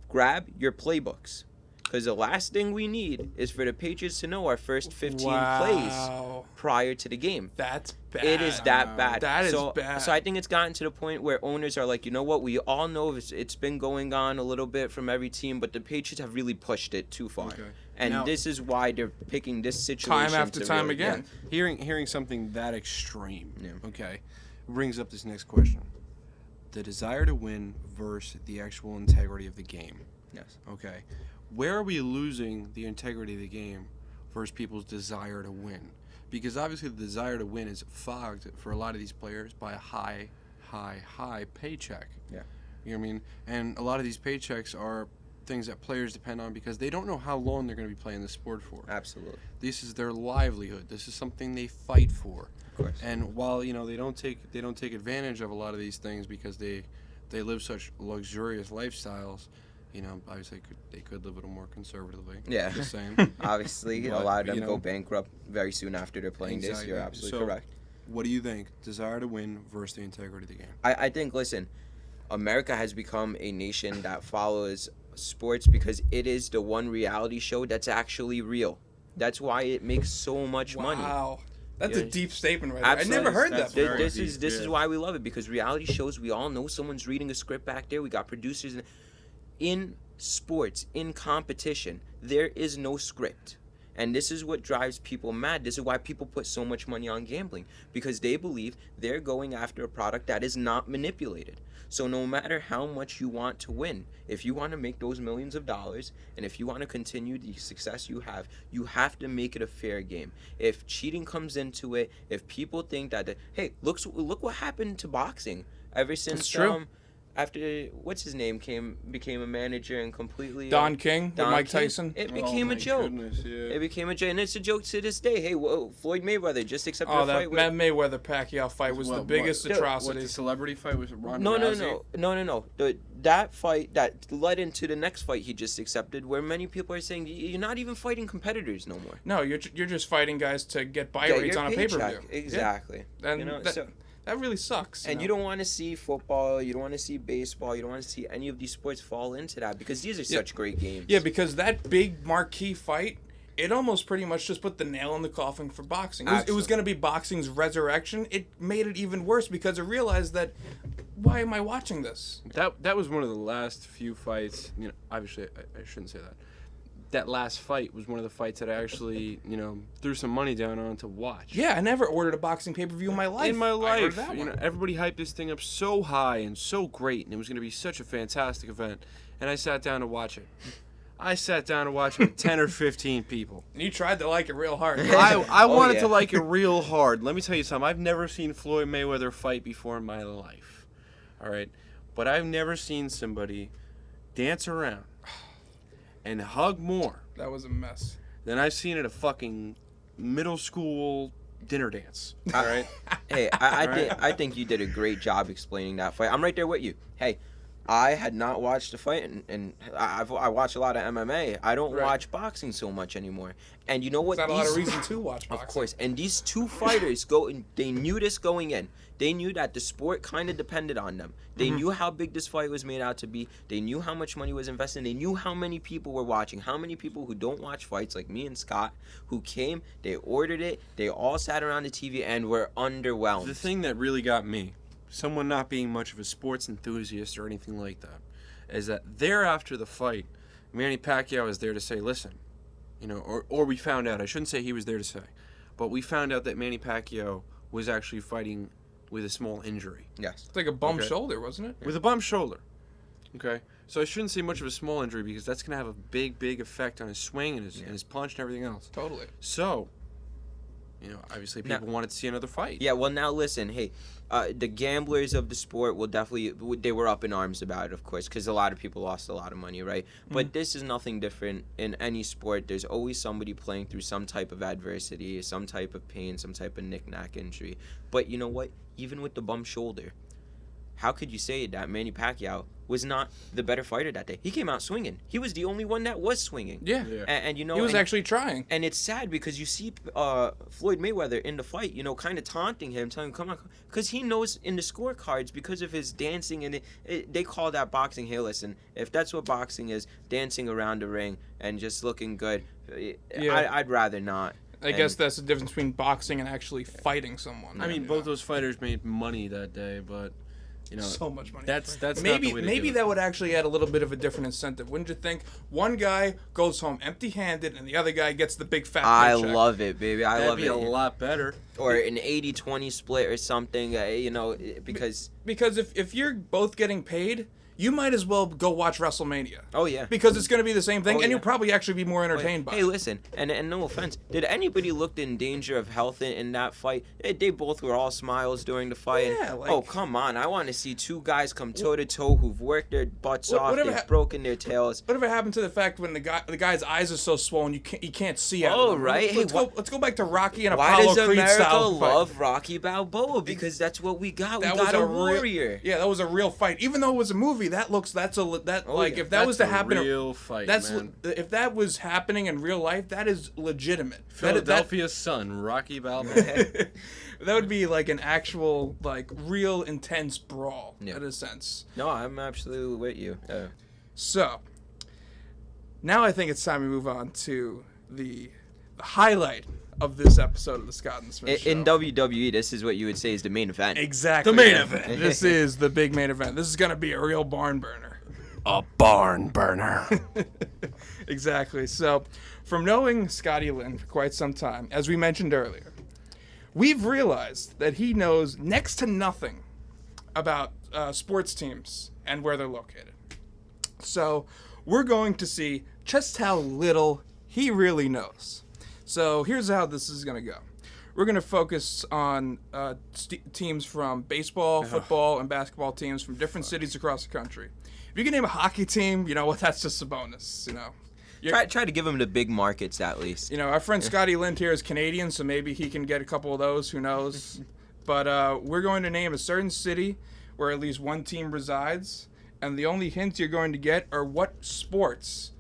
Grab your playbooks, because the last thing we need is for the Patriots to know our first 15 plays prior to the game. That's bad. It is that bad. That is bad. So I think it's gotten to the point where owners are like, you know what? We all know it's been going on a little bit from every team, but the Patriots have really pushed it too far. Okay. And Now- this is why they're picking this situation. Time after to time really- again. Hearing something that extreme, Yeah. okay, brings up this next question: the desire to win versus the actual integrity of the game. Yes. Okay, where are we losing the integrity of the game versus people's desire to win? Because obviously the desire to win is fogged for a lot of these players by a high paycheck. Yeah. You know what I mean? And a lot of these paychecks are things that players depend on because they don't know how long they're going to be playing the sport for. Absolutely. This is their livelihood. This is something they fight for. Of course. And while they don't take advantage of a lot of these things because they live such luxurious lifestyles, obviously they could live a little more conservatively. Yeah. Just saying. Obviously, a But, lot of them you know- go bankrupt very soon after their playing days. Exactly. You're absolutely So, correct. What do you think? Desire to win versus the integrity of the game. I think, listen, America has become a nation that follows sports because it is the one reality show that's actually real. That's why it makes so much money. Wow. That's a Yeah. deep statement right there. I Absolutely. never heard that That's before. very This deep, is why we love it, because reality shows, we all know someone's reading a script back there. We got producers. In sports, in competition, there is no script. And this is what drives people mad. This is why people put so much money on gambling, because they believe they're going after a product that is not manipulated. So no matter how much you want to win, if you want to make those millions of dollars, and if you want to continue the success you have to make it a fair game. If cheating comes into it, if people think that, hey, look what happened to boxing ever since It's true. after what's his name became a manager and completely Don King with Mike King, Tyson. it became a joke. Yeah. It became a joke, and it's a joke to this day. Hey, whoa, Floyd Mayweather just accepted a That fight with. Mayweather Pacquiao fight was the biggest What, atrocity. the celebrity fight was Ronda No, Rousey? no. That fight that led into the next fight he just accepted, where many people are saying you're not even fighting competitors no more. No, you're just fighting guys to get buy Get rates your on a paycheck. pay-per-view. Exactly. Yeah. And You know, that really sucks. And you don't want to see football, you don't want to see baseball, you don't want to see any of these sports fall into that because these are such great games. Yeah, because that big marquee fight, it almost pretty much just put the nail in the coffin for boxing. It was going to be boxing's resurrection. It made it even worse because it realized that, why am I watching this? That was one of the last few fights. You know, obviously I shouldn't say that. That last fight was one of the fights that I actually, threw some money down on to watch. Yeah, I never ordered a boxing pay-per-view in my life. In my I heard life, that one. everybody hyped this thing up so high and so great, and it was going to be such a fantastic event. And I sat down to watch it. I sat down to watch it with 10 or 15 people. And you tried to like it real hard. I wanted to like it real hard. Let me tell you something. I've never seen Floyd Mayweather fight before in my life. All right? But I've never seen somebody dance around and hug more That was a mess. than I've seen at a fucking middle school dinner dance. All right? Hey, I think you did a great job explaining that fight. I'm right there with you. Hey, I had not watched the fight, and I watch a lot of MMA. I don't watch boxing so much anymore. And you know what? There's not a lot of reason to watch boxing. Of course. And these two fighters they knew this going in. They knew that the sport kind of depended on them. They knew how big this fight was made out to be. They knew how much money was invested. They knew how many people were watching. How many people who don't watch fights, like me and Scott, who came, they ordered it, they all sat around the TV and were underwhelmed. The thing that really got me, someone not being much of a sports enthusiast or anything like that, is that there after the fight, Manny Pacquiao is there to say, listen, or we found out, I shouldn't say he was there to say, but we found out that Manny Pacquiao was actually fighting with a small injury. Yes. It's like a bum shoulder, wasn't it? With a bum shoulder. Okay? So I shouldn't say much of a small injury because that's going to have a big, big effect on his swing and his punch and everything else. Totally. So, obviously people wanted to see another fight. Yeah, well, now listen, hey, the gamblers of the sport they were up in arms about it, of course, because a lot of people lost a lot of money, right? But this is nothing different in any sport. There's always somebody playing through some type of adversity, some type of pain, some type of knick-knack injury. But you know what? Even with the bum shoulder, how could you say that Manny Pacquiao was not the better fighter that day? He came out swinging. He was the only one that was swinging. Yeah. And He was actually trying. And it's sad because you see Floyd Mayweather in the fight, kind of taunting him, telling him, come on. Because he knows in the scorecards, because of his dancing, and they call that boxing. Hey, listen, if that's what boxing is, dancing around the ring and just looking good, I'd rather not. I guess that's the difference between boxing and actually fighting someone. I mean, both those fighters made money that day, but... so much money. That's maybe not the way to maybe do it. that would actually add a little bit of a different incentive, wouldn't you think? One guy goes home empty-handed, and the other guy gets the big fat I paycheck. love it, baby. That'd be a lot better. Or an 80-20 split or something, because if you're both getting paid, you might as well go watch WrestleMania. Oh, yeah. Because it's going to be the same thing, Oh, and yeah. you'll probably actually be more entertained by Hey, it. listen, and no offense, did anybody look in danger of health in that fight? They both were all smiles during the fight. Yeah, and, oh, come on. I want to see two guys come toe-to-toe who've worked their butts off, they've broken their tails. Whatever happened to the fact when the guy's eyes are so swollen you can't see out Oh, of them? right. Let's go back to Rocky and Why Apollo does Creed America style fight. love Rocky Balboa? Because that's what we got. We That got was a real- warrior. Yeah, that was a real fight. Even though it was a movie, if that was to happen, real fight, that's man. if that was happening in real life, that is legitimate. Philadelphia's son, Rocky Balboa. That would be like an actual, like, real intense brawl in a sense. No, I'm absolutely with you. So, now I think it's time we move on to the highlight of this episode of the Scott and Smith Show. In WWE, this is what you would say is the main event. Exactly. The main event. This is the big main event. This is going to be a real barn burner. A barn burner. Exactly. So, from knowing Scotty Lynn for quite some time, as we mentioned earlier, we've realized that he knows next to nothing about sports teams and where they're located. So, we're going to see just how little he really knows. So, here's how this is going to go. we're gonna focus on teams from baseball, football, and basketball teams from different cities across the country. If you can name a hockey team, you know what? That's just a bonus. You know. Try to give them the big markets at least. You know, our friend Scotty Lind here is Canadian, so maybe he can get a couple of those. Who knows? But we're going to name a certain city where at least one team resides, and the only hints you're going to get are what sports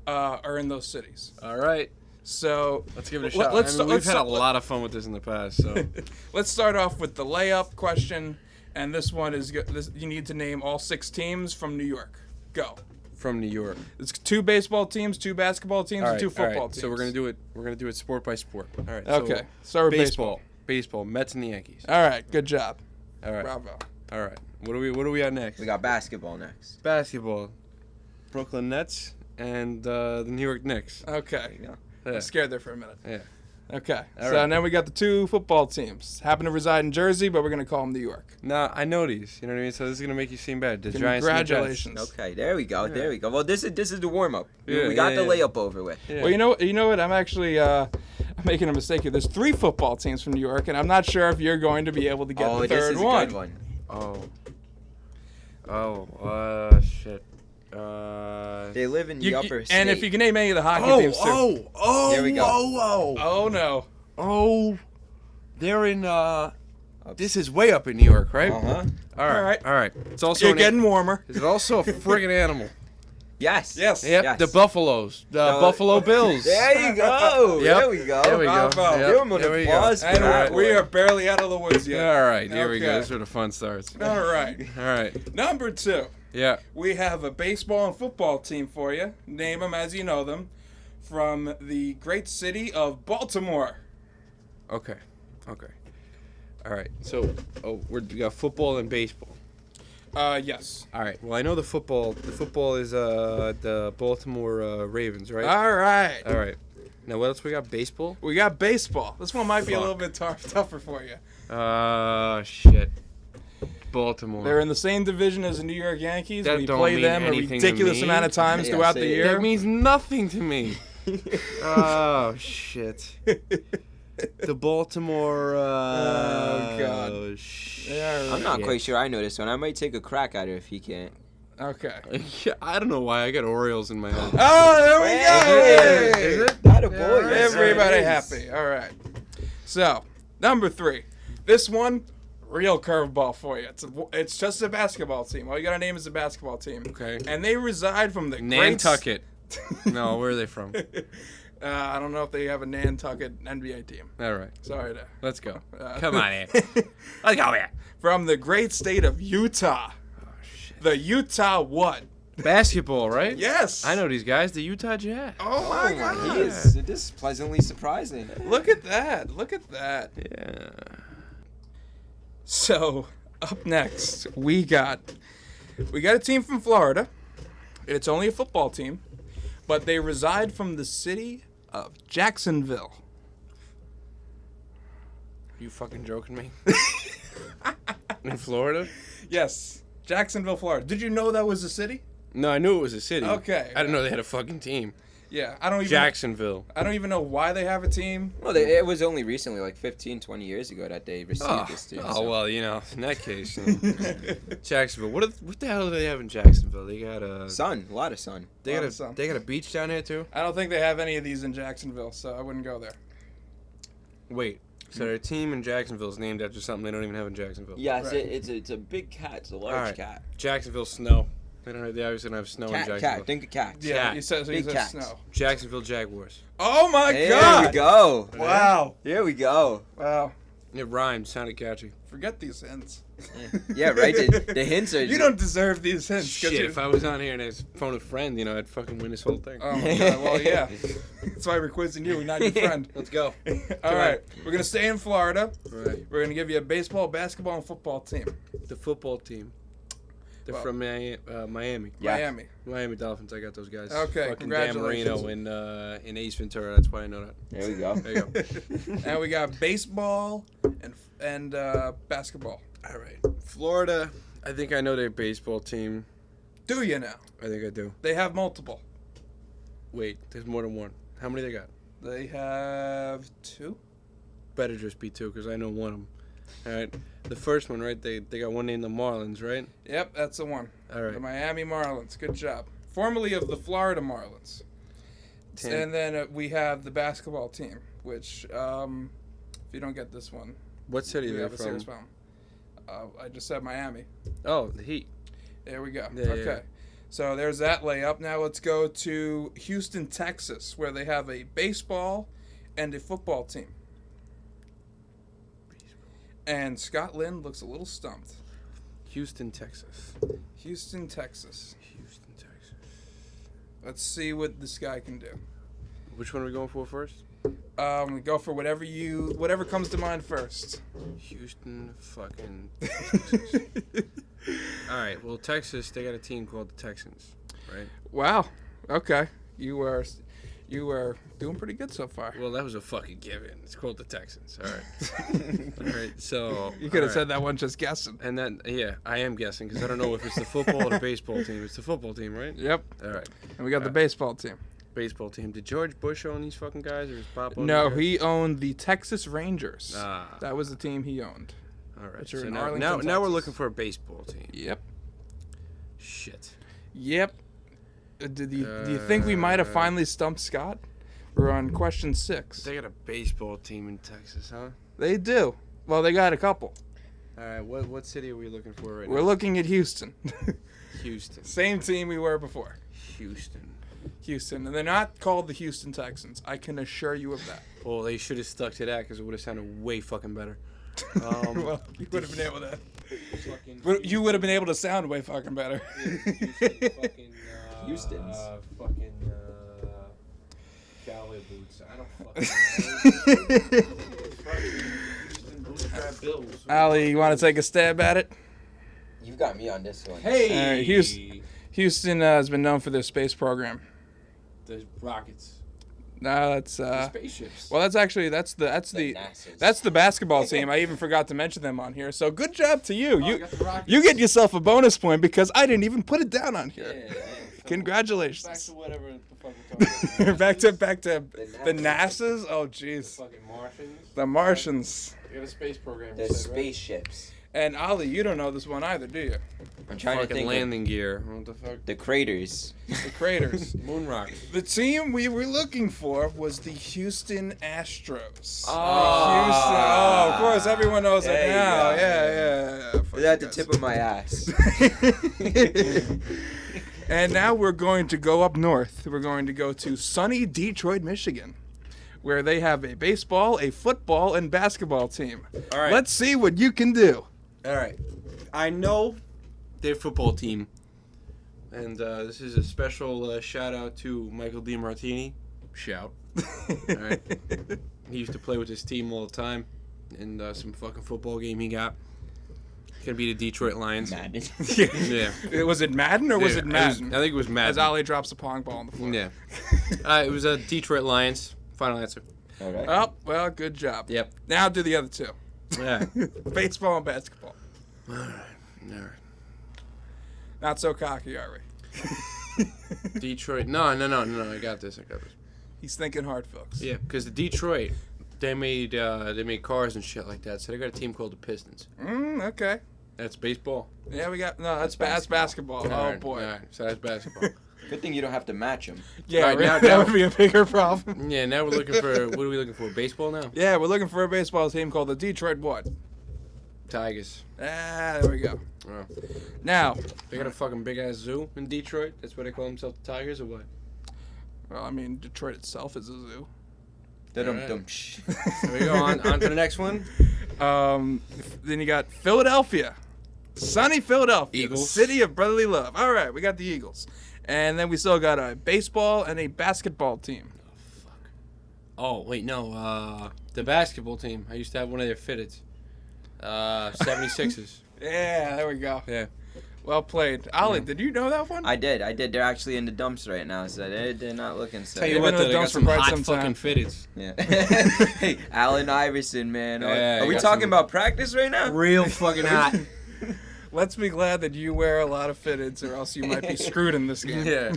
are in those cities. All right. So Let's give it a shot. We've had a lot of fun with this in the past. So let's start off with the layup question, and this one is you need to name all 6 teams from New York. Go. From New York. It's 2 baseball teams, 2 basketball teams, and 2 football teams. So we're gonna do it sport by sport. All right. Okay. Start with baseball. Baseball. Mets and the Yankees. All right. Good job. All right. Bravo. All right. What do we got next? We got basketball next. Basketball. Brooklyn Nets and the New York Knicks. Okay. Yeah. I was scared there for a minute. Yeah. Okay. All So right. now we got the 2 football teams. Happen to reside in Jersey, but we're going to call them New York. Nah, I know these. You know what I mean? So this is gonna make you seem bad. The Giants. Congratulations. Okay, there we go. There we go. Well, this is the warm up. Yeah, We got the yeah. layup over with. Yeah. Well, you know what? I'm actually I'm making a mistake here. There's 3 football teams from New York, and I'm not sure if you're going to be able to get the this third is one. a good one. Shit. They live in the upper state. And if you can name any of the hockey teams too. There we go. Oh no. Oh, they're in. This is way up in New York, right? Uh-huh. All right. It's also. You're getting warmer. Is it also a friggin' animal? Yes. Yes. Yep. Yes. The Buffaloes. The Buffalo Bills. There you go. Yep. There we go. There we go. Bravo. Yep. Give him an There we go. applause. And for that we one. are barely out of the woods yet. All right. Here we go. Okay. This is where the fun starts. All right. All right. Number 2. Yeah. We have a baseball and football team for you. Name them as you know them. From the great city of Baltimore. Okay. All right. So, we got football and baseball. Yes. All right. Well, I know the football. The football is the Baltimore Ravens, right? All right. All right. Now, what else we got? Baseball? We got baseball. This one might be a Fuck. little bit tougher for you. Shit. Baltimore. They're in the same division as the New York Yankees. That We don't play mean them a anything to ridiculous me. amount of times Yeah, throughout say the it. year. That means nothing to me. Oh, shit. The Baltimore. Oh, God. Oh, shit. Yeah, I'm not quite sure I know this one. I might take a crack at it if he can't. Okay. Yeah, I don't know why I got Orioles in my head. Oh, there we go. Hey! Is it? That a boy. Yes, sir, Everybody it is. happy. All right. So, number 3. This one, real curveball for you. It's just a basketball team. All you got to name is a basketball team. Okay. And they reside from the Nantucket. No, where are they from? I don't know if they have a Nantucket NBA team. All right. Sorry to. Let's go. Come on, in. Let's go, yeah. From the great state of Utah. Oh, shit. The Utah what? Basketball, right? Yes. I know these guys, the Utah Jazz. Oh my God. This is pleasantly surprising. Look at that. Look at that. Yeah. So, up next, we got a team from Florida. It's only a football team, but they reside from the city of Jacksonville. Are you fucking joking me? In Florida? Yes, Jacksonville, Florida. Did you know that was a city? No, I knew it was a city. Okay. I didn't know they had a fucking team. Yeah, Jacksonville. I don't even know why they have a team. Well, it was only recently, like 15, 20 years ago, that they received this team. Oh, so. well, you know, in that case, you know, Jacksonville. What the hell do they have in Jacksonville? They got a Sun, a lot of sun. They Lot got of sun. they got a beach down here too. I don't think they have any of these in Jacksonville, so I wouldn't go there. Wait, so their team in Jacksonville is named after something they don't even have in Jacksonville. Yes, Right. it's a big cat. It's a large All right. cat. Jacksonville snow. They obviously don't have snow in Cat, Jacksonville. Think of cats. Yeah, Cat. he says Big cats. snow. Jacksonville Jaguars. Oh my There God! we go. Wow, Here we go. wow. It rhymed, sounded catchy. Forget these hints. Yeah, right. The hints are. You don't deserve these hints. 'cause Shit, you- if I was on here and I phoned a friend, you know, I'd fucking win this whole thing. Oh my God! Well, yeah. That's why we're quizzing you, not your friend. Let's go. All right, we're gonna stay in Florida. Right. We're gonna give you a baseball, basketball, and football team. The football team. They're Well- from Miami. Yeah. Miami. Miami Dolphins. I got those guys. Okay, Fucking Dan congratulations. Marino in Ace Ventura. That's why I know that. There we go. There you go. And we got baseball and basketball. All right. Florida. I think I know their baseball team. Do you now? I think I do. They have multiple. Wait, there's more than one. How many they got? They have 2. better just be two because I know one of them. All right. The first one, right? They got one named the Marlins, right? Yep, that's the one. All right. The Miami Marlins. Good job. Formerly of the Florida Marlins. And then we have the basketball team, which, if you don't get this one, What city we are have they a serious from? problem. I just said Miami. Oh, the Heat. There we go. Yeah, Okay. yeah. So there's that layup. Now let's go to Houston, Texas, where they have a baseball and a football team. And Scott Lynn looks a little stumped. Houston, Texas. Houston, Texas. Houston, Texas. Let's see what this guy can do. Which one are we going for first? Go for whatever comes to mind first. Houston, fucking Texas. All right. Well, Texas, they got a team called the Texans, right? Wow. Okay. You are doing pretty good so far. Well, that was a fucking given. It's called the Texans. All right. All right. So You could have said that one just guessing. And then, yeah, I am guessing because I don't know if it's the football or the baseball team. It's the football team, right? Yep. All right. And we got the baseball team. Baseball team. Did George Bush own these fucking guys or his pop own No, these guys? he owned the Texas Rangers. Ah. That was the team he owned. All right. Which are So in now Arlington, we're Texas. looking for a baseball team. Yep. Shit. Yep. Do you think we might have finally stumped Scott? We're on question 6. They got a baseball team in Texas, huh? They do. Well, they got a couple. All right. What city are we looking for right We're now? looking at Houston. Houston. Same team we were before. Houston. Houston. And they're not called the Houston Texans. I can assure you of that. Well, they should have stuck to that because it would have sounded way fucking better. Well, you would have been able to. Fucking You would have been able to sound way fucking better. Houston's. Fucking cowboy boots. I don't fucking know. Ali, you want to take a stab at it? You've got me on this one. Hey, All right, Houston has been known for their space program. the rockets, No, that's the spaceships. well, that's the basketball team. I even forgot to mention them on here. So good job to you. You get yourself a bonus point because I didn't even put it down on here. Yeah. Congratulations. Back to whatever the fuck we're talking about. back to the NASA's. Oh jeez, Fucking Martians. the Martians. You got a space program. The you said, right? spaceships. And Ali, you don't know this one either, do you? I'm trying to Fucking think. landing gear. What the fuck? The craters. The Craters. Moon rock. The team we were looking for was the Houston Astros. Oh. Houston. Oh, of course, everyone knows it There you now. go. Yeah. Is that the tip of my ass? And now we're going to go up north. We're going to go to sunny Detroit, Michigan, where they have a baseball, a football, and basketball team. All right. Let's see what you can do. All right. I know their football team. And this is a special shout out to Michael DiMartini. Shout. All right. He used to play with his team all the time. And some fucking football game he got. Gonna be the Detroit Lions. Madden. Yeah. Was it Madden or was it Madden? I think it was Madden. As Ali drops a pong ball on the floor. Yeah. It was Detroit Lions. Final answer. Okay. Oh, well, good job. Yep. Now do the other two. Yeah. Baseball and basketball. All right. Not so cocky, are we? Detroit. No. I got this. He's thinking hard, folks. Yeah, because the Detroit, they made cars and shit like that. So they got a team called the Pistons. Okay. That's baseball. Yeah, we got that's basketball. All Oh right, boy. all right, so that's basketball. Good thing you don't have to match them. Yeah, All right, really, now- that would be a bigger problem. Yeah, now we're looking for what are we looking for? Baseball now? Yeah, we're looking for a baseball team called the Detroit what? Tigers. Ah, there we go. Oh. Now, They got a fucking big ass zoo in Detroit. That's why they call themselves the Tigers, or what? well, I mean, Detroit itself is a zoo. Dum-dum. Here we go on to the next one. Then you got Philadelphia, sunny Philadelphia, Eagles. the city of brotherly love. All right, we got the Eagles, and then we still got a baseball and a basketball team. Oh wait, no. The basketball team. I used to have one of their fitteds. 76ers. Yeah, there we go. Yeah. Well played, Ali. Did you know that one? I did. They're actually in the dumps right now, so they're not looking so. Tell you They've what, been in the though, they got dumps for some quite hot some time. fucking fitteds. Yeah. Hey, Allen Iverson, man. Yeah, Are we got talking some- about practice right now? Real fucking hot. Let's be glad that you wear a lot of fitteds, or else you might be screwed in this game. Yeah.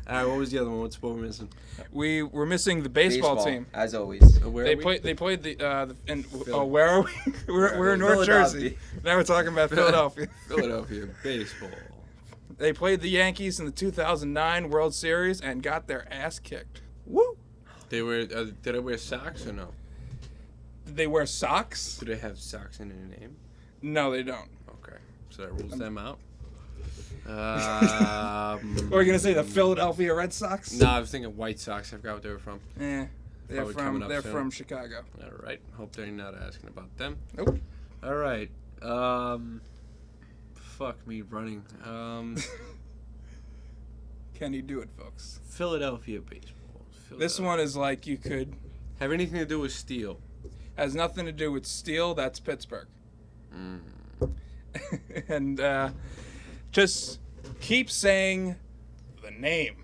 All right, what was the other one? What sport were we missing? We were missing the baseball team. as always. Where They are we? played. They played where are we? we're in North Philadelphia. Jersey. Now we're talking about Philadelphia. Philadelphia baseball. They played the Yankees in the 2009 World Series and got their ass kicked. Woo! They were. Did they wear socks or no? Did they wear socks? Do they have socks in their name? No, they don't. Okay, so that rules them out. What are you gonna say? The Philadelphia Red Sox? No, I was thinking White Sox. I forgot what they were from. They're Probably coming up they're soon. from Chicago. All right. Hope they're not asking about them. Nope. All right. Fuck me running. Can you do it, folks? Philadelphia baseball. This one is like you could have anything to do with steel. has nothing to do with steel. That's Pittsburgh. And just keep saying the name.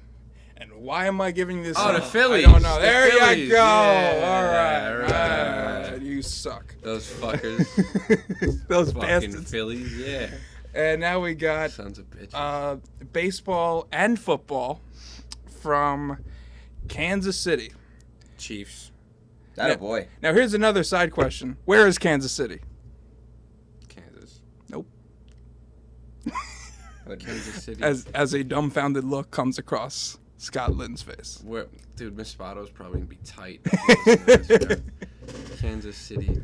And why am I giving this? Oh, the Phillies. I don't know. The There Phillies. you go. Yeah, All right. You suck. Those fuckers. Those Fucking bastards. Phillies. Yeah. And now we got Sons of bitches. baseball and football from Kansas City. Chiefs. That Yeah. a boy. Now here's another side question. Where is Kansas City? Kansas. Nope. Kansas City. As a dumbfounded look comes across Scott Lynn's face. Where, dude, Miss Spato's probably gonna be tight. Kansas City.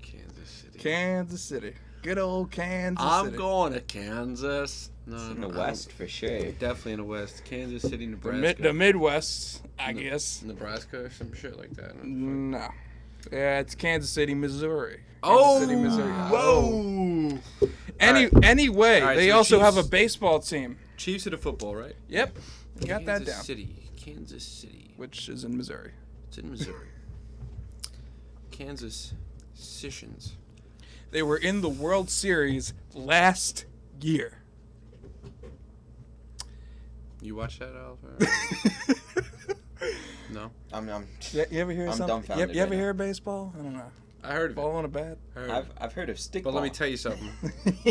Kansas City. Kansas City. Good old Kansas I'm City. going to Kansas. No, In the no, West, for sure. Definitely in the West. Kansas City, The, Nebraska. the Midwest, I guess. Nebraska or some shit like that. No. Yeah, it's Kansas City, Missouri. Oh, Kansas City, Missouri. whoa! Anyway, All right, they so also have a Chiefs- baseball team. Chiefs of the football, right? Yep. You got that Kansas down. City. Kansas City. Which is in Missouri. It's in Missouri. Kansas Sessions. They were in the World Series last year. You watch that, Alpha? No. I'm You ever hear I'm something? dumbfounded You ever right hear baseball? I don't know. I heard of it. Ball on a bat? I heard of it. I've heard of stickball. But let me tell you something.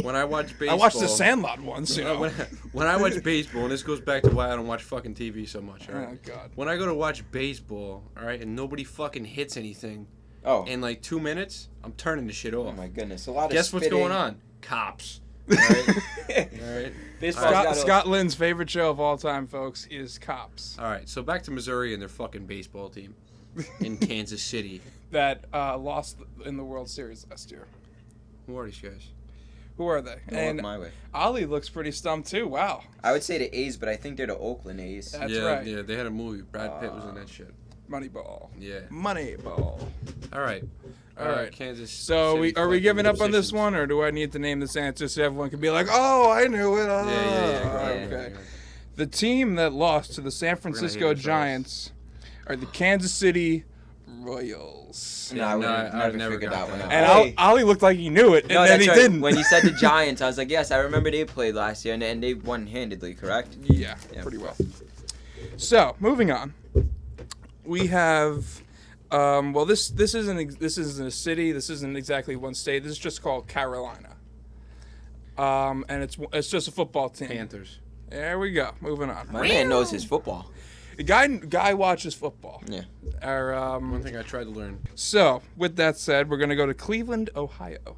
When I watch baseball, I watched The Sandlot once, you know. when I watch baseball, and this goes back to why I don't watch fucking TV so much. All right? Oh, God. When I go to watch baseball, all right, and nobody fucking hits anything Oh. in like 2 minutes, I'm turning the shit off. Oh my goodness. A lot of Guess what's spitting. going on? Cops. All right. All right. Baseball's got a- Scott Lynn's favorite show of all time, folks, is Cops. All right. So back to Missouri and their fucking baseball team in Kansas City. That lost in the World Series last year. Who are these guys? Who are they? Don't And look my way. Ollie looks pretty stumped, too. Wow. I would say the A's, but I think they're the Oakland A's. That's yeah, right. Yeah, they had a movie. Brad Pitt was in that shit. Moneyball. Yeah. Moneyball. All right. All right. Kansas. So City are we fucking giving up on this musicians. one, or do I need to name this answer so everyone can be like, oh, I knew it. Oh. Yeah. Go ahead, Okay. go ahead. The team that lost to the San Francisco hate this Giants are the Kansas City Royals. No, I would No, have I never never figured got that one that. out. And Hey. Ollie looked like he knew it, and No, then that's he right. didn't. When you said the Giants, I was like, yes, I remember they played last year, and they won handedly, correct? Yeah, Yeah. pretty well. So, moving on. We have, this isn't a city. This isn't exactly one state. This is just called Carolina. And it's just a football team. Panthers. There we go. Moving on. My man knows his football. The guy watches football. Yeah. One thing I tried to learn. So, with that said, we're gonna go to Cleveland, Ohio.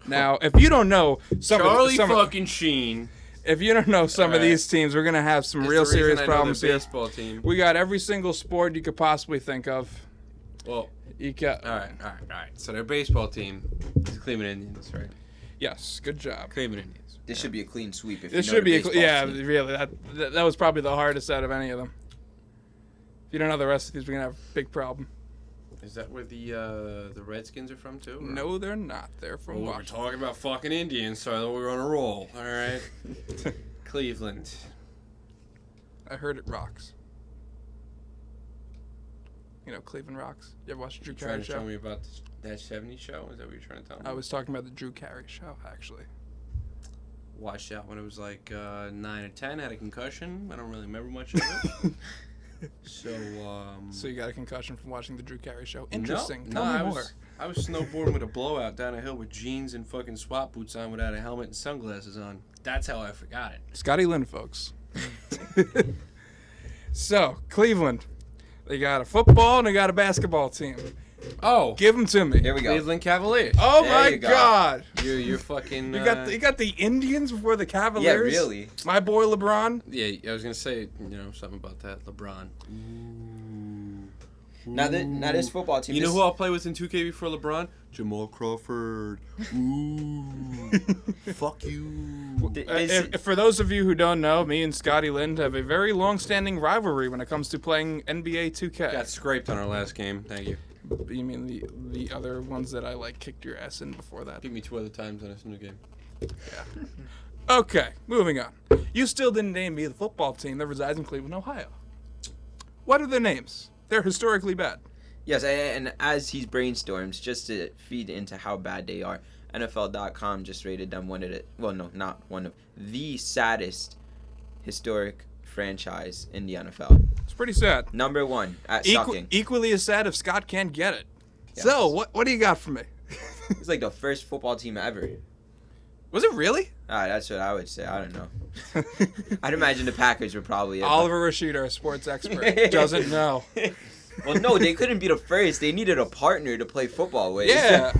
Now, if you don't know Charlie fucking Sheen. if you don't know some of Alright. these teams, we're gonna have some is real the reason serious I know their problems here. baseball team. We got every single sport you could possibly think of. Well, You got all right. So their baseball team is the Cleveland Indians, right? yes, good job. Cleveland Indians. This should be a clean sweep. If This you know should the be baseball yeah, team. really. That was probably the hardest out of any of them. If you don't know the rest of these, we're gonna have a big problem. Is that where the Redskins are from too? or- No, they're not. They're from Well, we're Washington. talking about fucking Indians, so I thought we were on a roll. All right. Cleveland. I heard it rocks. You know, Cleveland rocks. You ever watch the Drew You trying Carey to tell show? me about that 70s show? Is that what you're trying to tell me? I was talking about the Drew Carey show, actually. Watched that when it was like 9 or 10. Had a concussion. I don't really remember much of it. So you got a concussion from watching the Drew Carey show. Interesting. No, Tell me more. I was snowboarding with a blowout down a hill with jeans and fucking SWAT boots on without a helmet and sunglasses on. That's how I forgot it. Scotty Lynn, folks. So, Cleveland. They got a football and they got a basketball team. Oh, Give them to me. Here we go. Cleveland Cavaliers. Oh There my you go. God. You're fucking. You got the Indians before the Yeah, Cavaliers? really. My boy LeBron. Yeah, I was gonna say something about that. LeBron. Now this football team. You know this- who I'll play with in 2K before LeBron? Jamal Crawford. Ooh. Fuck you. For those of you who don't know, me and Scotty Lind have a very long-standing rivalry when it comes to playing NBA 2K. Got scraped on our last game. Thank you. You mean the other ones that I kicked your ass in before that? Beat me 2 other times on this new game. Okay, moving on. You still didn't name me the football team that resides in Cleveland, Ohio. What are their names? They're historically bad. Yes, and as he's brainstorms, just to feed into how bad they are, NFL.com just rated them not one of the saddest historic franchise in the NFL. It's pretty sad. Number 1 at sucking. Equally as sad if Scott can't get it. Yes. So, what do you got for me? It's like the first football team ever. Was it really? That's what I would say. I don't know. I'd imagine the Packers were probably it. Oliver Rached, our sports expert, doesn't know. Well, no, they couldn't be the first. They needed a partner to play football with. Yeah.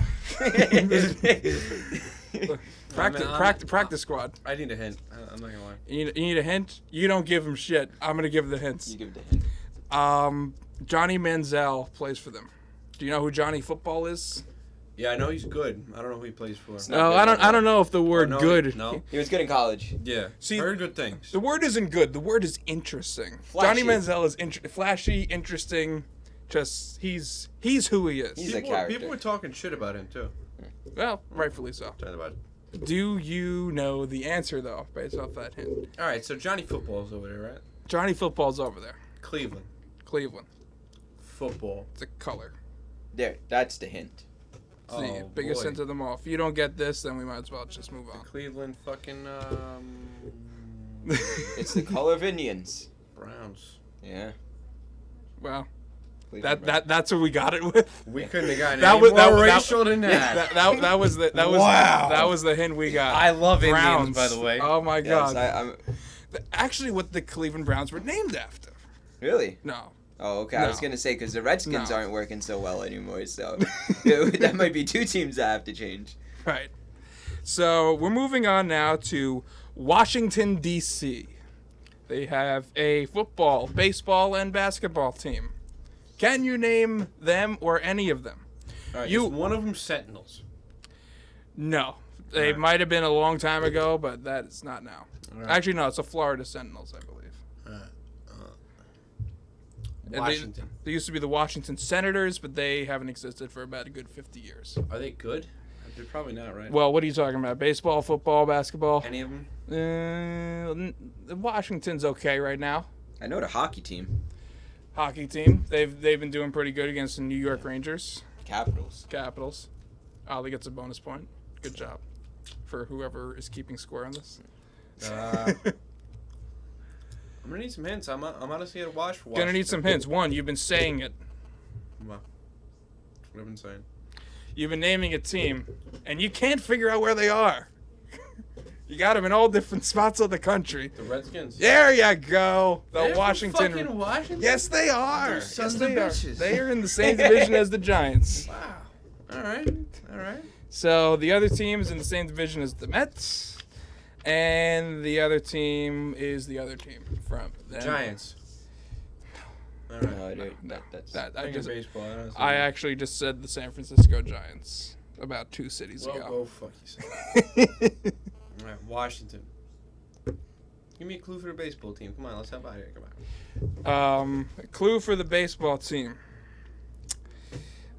Man, practice squad. I need a hint. I'm not gonna lie. You need a hint? You don't give him shit. I'm going to give the hints. You give the hint. Johnny Manziel plays for them. Do you know who Johnny Football is? Yeah, I know he's good. I don't know who he plays for. No, I don't know if the word no, good. No. He was good in college. Yeah. See, heard good things. The word isn't good. The word is interesting. Flashy. Johnny Manziel is flashy, interesting. Just he's who he is. He's a character. People were talking shit about him too. Well, rightfully so. Talking about. Do you know the answer though, based off that hint? All right, so Johnny Football's over there, right? Johnny Football's over there. Cleveland Cleveland. football. It's a color. There, that's the hint. It's the biggest boy. hint of them all. If you don't get this, then we might as well just move on. Cleveland fucking It's the color of Indians. Browns. Yeah. Well, Cleveland Browns. that's what we got it with. We couldn't have gotten That any was- more that- racial than that. That was Wow. that was the hint we got. I love Browns. Indians, by the way. Oh my Yes, god! I'm Actually, what the Cleveland Browns were named after. really. No. Oh, okay. I was No. gonna say because the Redskins No. aren't working so well anymore, so that might be 2 teams that have to change. Right. So we're moving on now to Washington, D.C. They have a football, baseball, and basketball team. Can you name them or any of them? All right, You- is one of them Sentinels. No. They Alright. might have been a long time ago, but that is not now. Alright. Actually, no, it's the Florida Sentinels, I believe. And Washington. They used to be the Washington Senators, but they haven't existed for about a good 50 years. Are they good? They're probably not, right? Well, what are you talking about? Baseball, football, basketball? Any of them? Washington's okay right now. I know the hockey team, Hockey team. They've been doing pretty good against the New York Rangers, Capitals. Capitals. Ollie gets a bonus point. Good job for whoever is keeping score on this. I'm gonna need some hints. I'm honestly at a watch for Gonna need some hints. One, you've been saying it. What I've been saying. You've been naming a team, and you can't figure out where they are. You got them in all different spots of the country. The Redskins. There you go. The They're from Washington. fucking Washington? Yes, they are. They're sons Yes, of they are. bitches. They are in the same division as the Giants. Wow. All right. So the other team is in the same division as the Mets, and the other team is the other team from them. Giants. All right. No, No, that's that I Think of just baseball. I actually just said the San Francisco Giants about 2 cities Well, ago. go fuck yourself. All right, Washington. Give me a clue for the baseball team. Come on, let's help out here. Come on. A clue for the baseball team.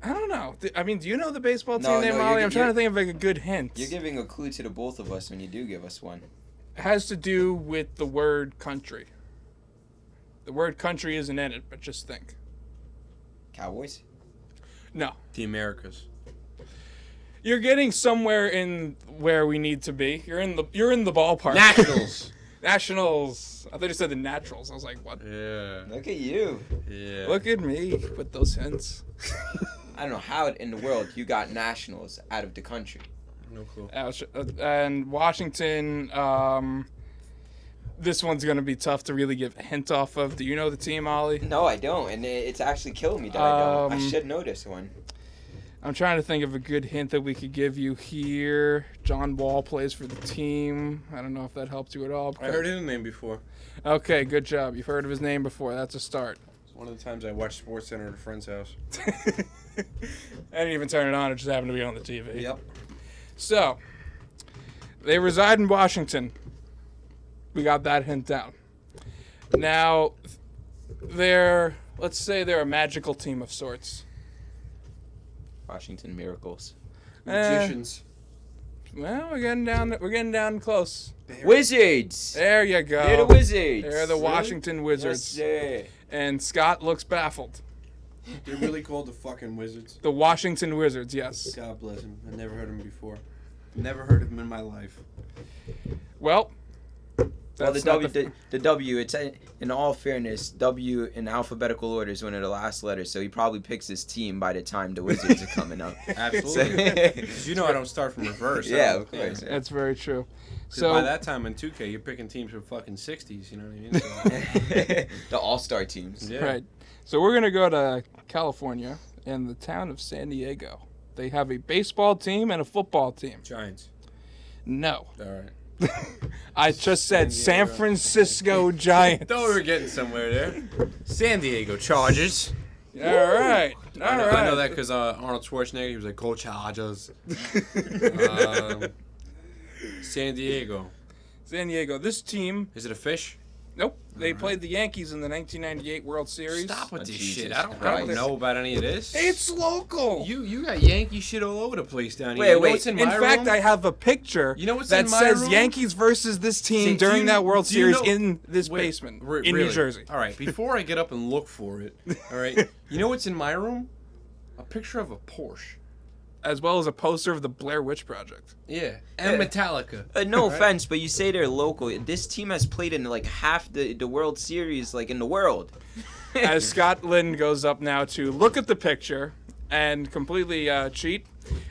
I don't know. I mean, do you know the baseball team No, name, no, Molly? you're- I'm trying to think of like a good hint. You're giving a clue to the both of us when you do give us one. It has to do with the word country. The word country isn't in it, but just think. Cowboys? No. The Americas. You're getting somewhere in where we need to be. You're in the ballpark. Nationals. Nationals. I thought you said the Naturals. I was like, what? Yeah. Look at you. Yeah. Look at me with those hints. I don't know how in the world you got Nationals out of the country. No clue. And Washington, this one's going to be tough to really give a hint off of. Do you know the team, Ollie? No, I don't, and it's actually killing me that I don't. I should know this one. I'm trying to think of a good hint that we could give you here. John Wall plays for the team. I don't know if that helped you at all. I heard his name before. Okay, good job. You've heard of his name before. That's a start. It's one of the times I watched SportsCenter at a friend's house. I didn't even turn it on. It just happened to be on the TV. Yep. So, they reside in Washington. We got that hint down. Now, let's say they're a magical team of sorts. Washington Miracles. Magicians. Well, we're getting down close. Wizards! There you go. They're the Wizards. They're the Washington Wizards. Yes, sir. And Scott looks baffled. They're really called the fucking Wizards. The Washington Wizards, yes. God bless him. I never heard of him before. Never heard of him in my life. Well, Well, that's the not W, the W, it's in all fairness, W in alphabetical order is one of the last letters, so he probably picks his team by the time the Wizards are coming up. Absolutely. 'Cause you know I don't start from reverse. Yeah, of course. That's very true. So by that time in 2K, you're picking teams from fucking 60s. You know what I mean? So, The all-star teams. yeah. Right. So we're going to go to California in the town of San Diego. They have a baseball team and a football team. Giants. No. All right. I just said San Francisco Giants. Thought we were getting somewhere there. San Diego Chargers. All right. All I right. know that because Arnold Schwarzenegger, he was like, "Go Chargers." San Diego. San Diego. This team, Is it a fish? nope. They played the Yankees in the 1998 World Series. Stop with Oh, this Jesus shit. I don't Christ. know about any of this. It's local. You got Yankee shit all over the place down here. Wait, You know wait. what's in In my fact, room? I have a picture You know what's that in my says room? Yankees versus this team See, do during you- that World do you Series know- in this Wait, basement in really? New Jersey. All right, before I get up and look for it, all right, you know what's in my room? A picture of a Porsche. As well as a poster of the Blair Witch Project. Yeah, and Yeah. Metallica. No offense, but you say they're local. This team has played in like half the World Series, like in the world. As Scott Lynn goes up now to look at the picture and completely cheat.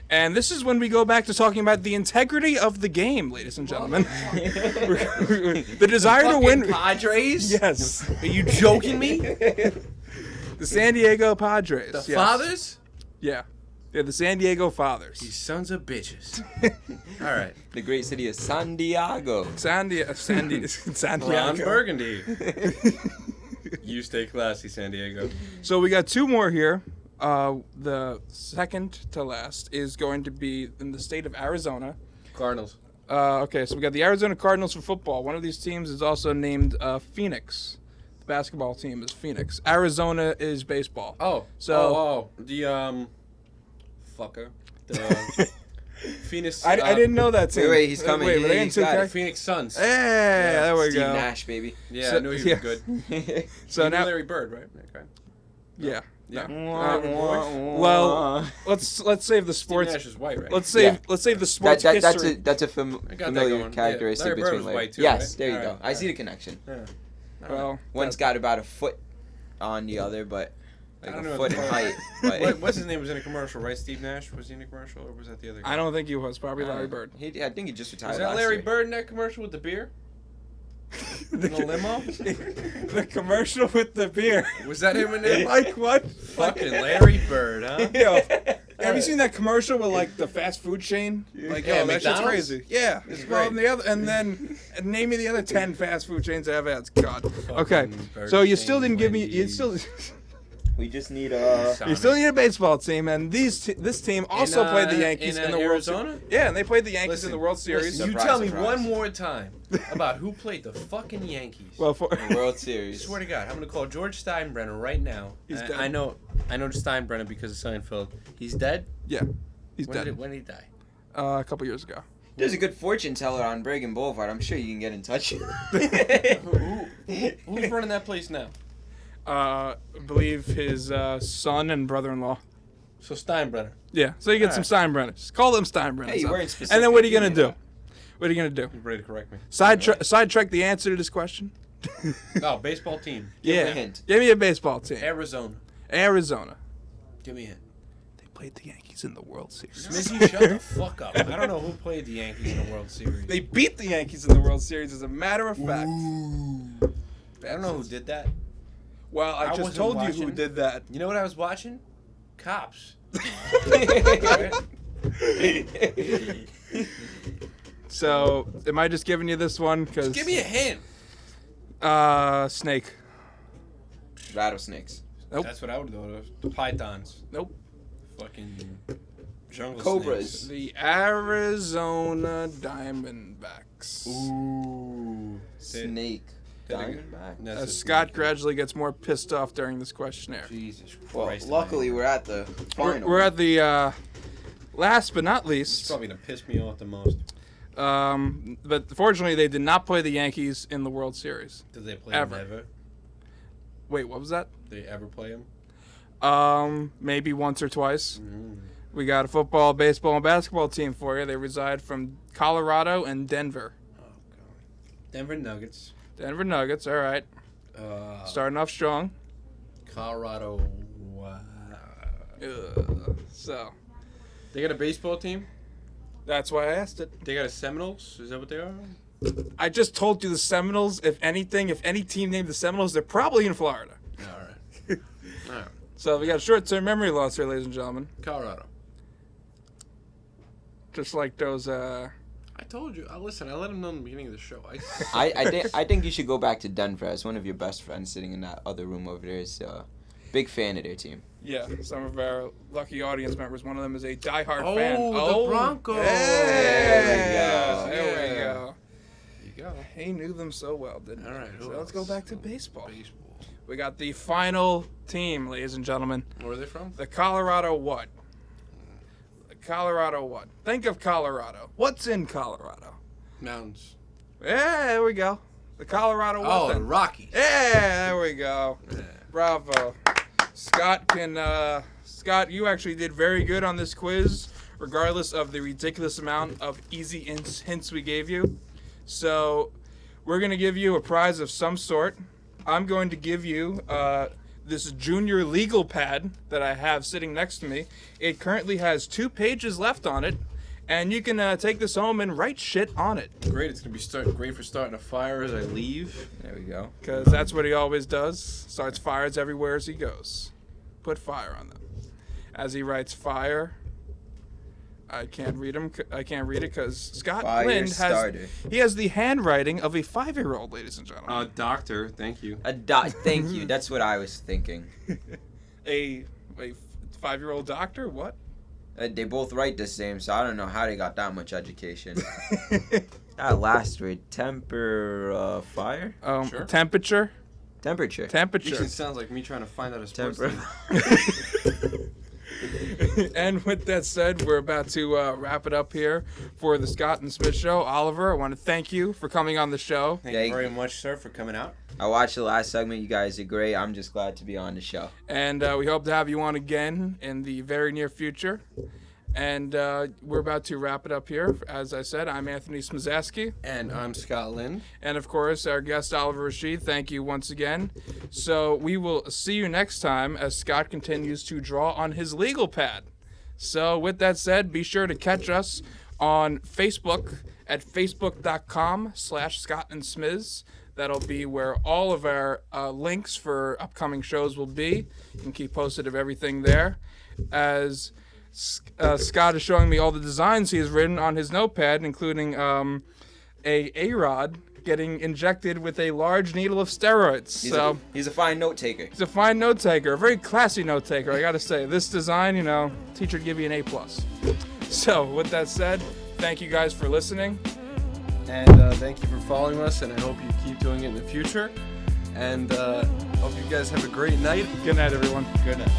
And this is when we go back to talking about the integrity of the game, ladies and gentlemen. The desire to win. Padres? Yes. Are you joking me? The San Diego Padres. The yes. Fathers? Yeah. They're the San Diego Fathers. These sons of bitches. All right. The great city of San Diego. San Diego. Ron Burgundy. You stay classy, San Diego. So we got two more here. The second to last is going to be in the state of Arizona. Cardinals. Okay, so we got the Arizona Cardinals for football. One of these teams is also named Phoenix. The basketball team is Phoenix. Arizona is baseball. Oh. So- the fucker. The Phoenix. I didn't know that team. Wait, he's coming. Wait, Yeah, were they in he's got 2K? it. Phoenix Suns. Hey, there we Steve go. Nash, baby. Yeah, So- I knew he was yeah. good. So You knew now, Larry Bird, right? Okay. yeah. Yeah. No. Well, let's save the Steve sports. Nash is white, right? Let's save the sports history. that's a I got that familiar going. characteristic Yeah, Larry Bird between was Larry. white too, Yes, right? there you All go. right, I see all the connection. Yeah. Well, One's got about a foot on the other, but like I don't a know foot if in the- height. What, But what's his name was in a commercial, right? Steve Nash was he in a commercial, or was that the other guy? I don't think he was. Probably Larry Bird. I think he just retired Was that last Larry year. Bird in that commercial with the beer? In the limo? The commercial with the beer. Was that him in there? Like what? Fucking Larry Bird, huh? Yeah. Have you seen that commercial with like the fast food chain? Like, Yeah, yo, that shit's McDonald's? crazy. Yeah. It's Well, great. and then name me the other 10 fast food chains that have ads. God. Okay. Burger So you King, still didn't give me. You Wendy's. still. We just need You still need a baseball team, and this team also played the Yankees in the World Series. Arizona? Yeah, and they played the Yankees Listen, in the World Series. Listen, you Surprise, tell me surprise. one more time about who played the fucking Yankees. Well, for World I Series. swear to God, I'm gonna call George Steinbrenner right now. He's I- dead. I know Steinbrenner because of Seinfeld. He's dead. yeah, he's When dead. did he die? A couple years ago. There's a good fortune teller on Bregan Boulevard. I'm sure you can get in touch. Who's running that place now? I believe his son and brother-in-law. So Steinbrenner. Yeah, so you get some Steinbrenners. Call them Steinbrenners. Hey, you huh? weren't specific. And then what are you You gonna know. do? What are you gonna do? You ready to correct me? Sidetrack the answer to this question. No, baseball team. Give me Yeah. a hint. Give me a baseball team. Arizona. Arizona. Give me a hint. They played the Yankees in the World Series. Smizzy, shut the fuck up. I don't know who played the Yankees in the World Series. They beat the Yankees in the World Series, as a matter of fact. I don't know who did that. Well, I just wasn't told you who watching. did that. You know what I was watching? Cops. So, am I just giving you this one? Cause Give me a hint. snake. Rattlesnakes. Nope. That's what I would go to. Pythons. Nope. Fucking jungle Cobras. snakes. The Arizona Diamondbacks. Ooh. Snake. Diamondback. That's As a Scott snake. gradually gets more pissed off during this questionnaire. Jesus Well, Christ. luckily we're at the final. We're at the last but not It's least. probably gonna piss me off the most. But fortunately, they did not play the Yankees in the World Series. Did they play Ever. him ever? Wait, what was that? Did they ever play him? Maybe once or twice. We got a football, baseball, and basketball team for you. They reside from Colorado and Denver. Oh god. Denver Nuggets. Denver Nuggets, all right. Starting off strong. Colorado. Wow. So, They got a baseball team. that's why I asked it. They got a Seminoles. Is that what they are? I just told you the Seminoles, if any team named the Seminoles, they're probably in Florida. All right. All right. So we got a short-term memory loss here, ladies and gentlemen. Colorado. Just like those, I told you. Listen, I let him know in the beginning of the show. I think you should go back to Denver, as one of your best friends sitting in that other room over there is a big fan of their team. yeah, some of our lucky audience members. One of them is a diehard Oh, fan. the Broncos. There we Yeah. go. You go. He knew them so well, didn't he? All right. So who let's go else? back to baseball. Baseball. We got the final team, ladies and gentlemen. Where are they from? The Colorado what? The Colorado what? Think of Colorado. What's in Colorado? Mountains. Yeah, there we go. The Colorado what Oh, the then? Rockies. Yeah, there we go. Yeah. Bravo. Scott, you actually did very good on this quiz, regardless of the ridiculous amount of easy hints we gave you. So, we're going to give you a prize of some sort. I'm going to give you this junior legal pad that I have sitting next to me. It currently has 2 pages left on it, and you can take this home and write shit on it. Great. It's gonna be great for starting a fire as I leave. There we go. Because that's what he always does. Starts fires everywhere as he goes. Put fire on them. As he writes fire, I can't read him. I can't read it because Scott Fire Lind starter. he has the handwriting of a 5-year-old, ladies and gentlemen. Doctor, thank you. Thank you. That's what I was thinking. A 5-year-old doctor? What? They both write the same, so I don't know how they got that much education. That last word, fire? Sure. Temperature. Temperature. Temperature. It sounds like me trying to find out a sports Temper. thing. And with that said, we're about to wrap it up here for the Scott and Smith Show. Oliver, I want to thank you for coming on the show. Thank you very much, sir, for coming out. I watched the last segment. You guys are great. I'm just glad to be on the show. And we hope to have you on again in the very near future. And we're about to wrap it up here. As I said, I'm Anthony Smizaski. And I'm Scott Lind. And of course, our guest, Oliver Rached. Thank you once again. So we will see you next time as Scott continues to draw on his legal pad. So with that said, be sure to catch us on Facebook at facebook.com/Scott and Smiz. That'll be where all of our links for upcoming shows will be. You can keep posted of everything there. As Scott is showing me all the designs he has written on his notepad, including A-Rod getting injected with a large needle of steroids. He's a fine note taker. He's a fine note taker, a very classy note taker, I gotta say. This design, teacher would give you an A+. So, with that said, thank you guys for listening. And thank you for following us, and I hope you keep doing it in the future. And hope you guys have a great night. Good night, everyone. Good night.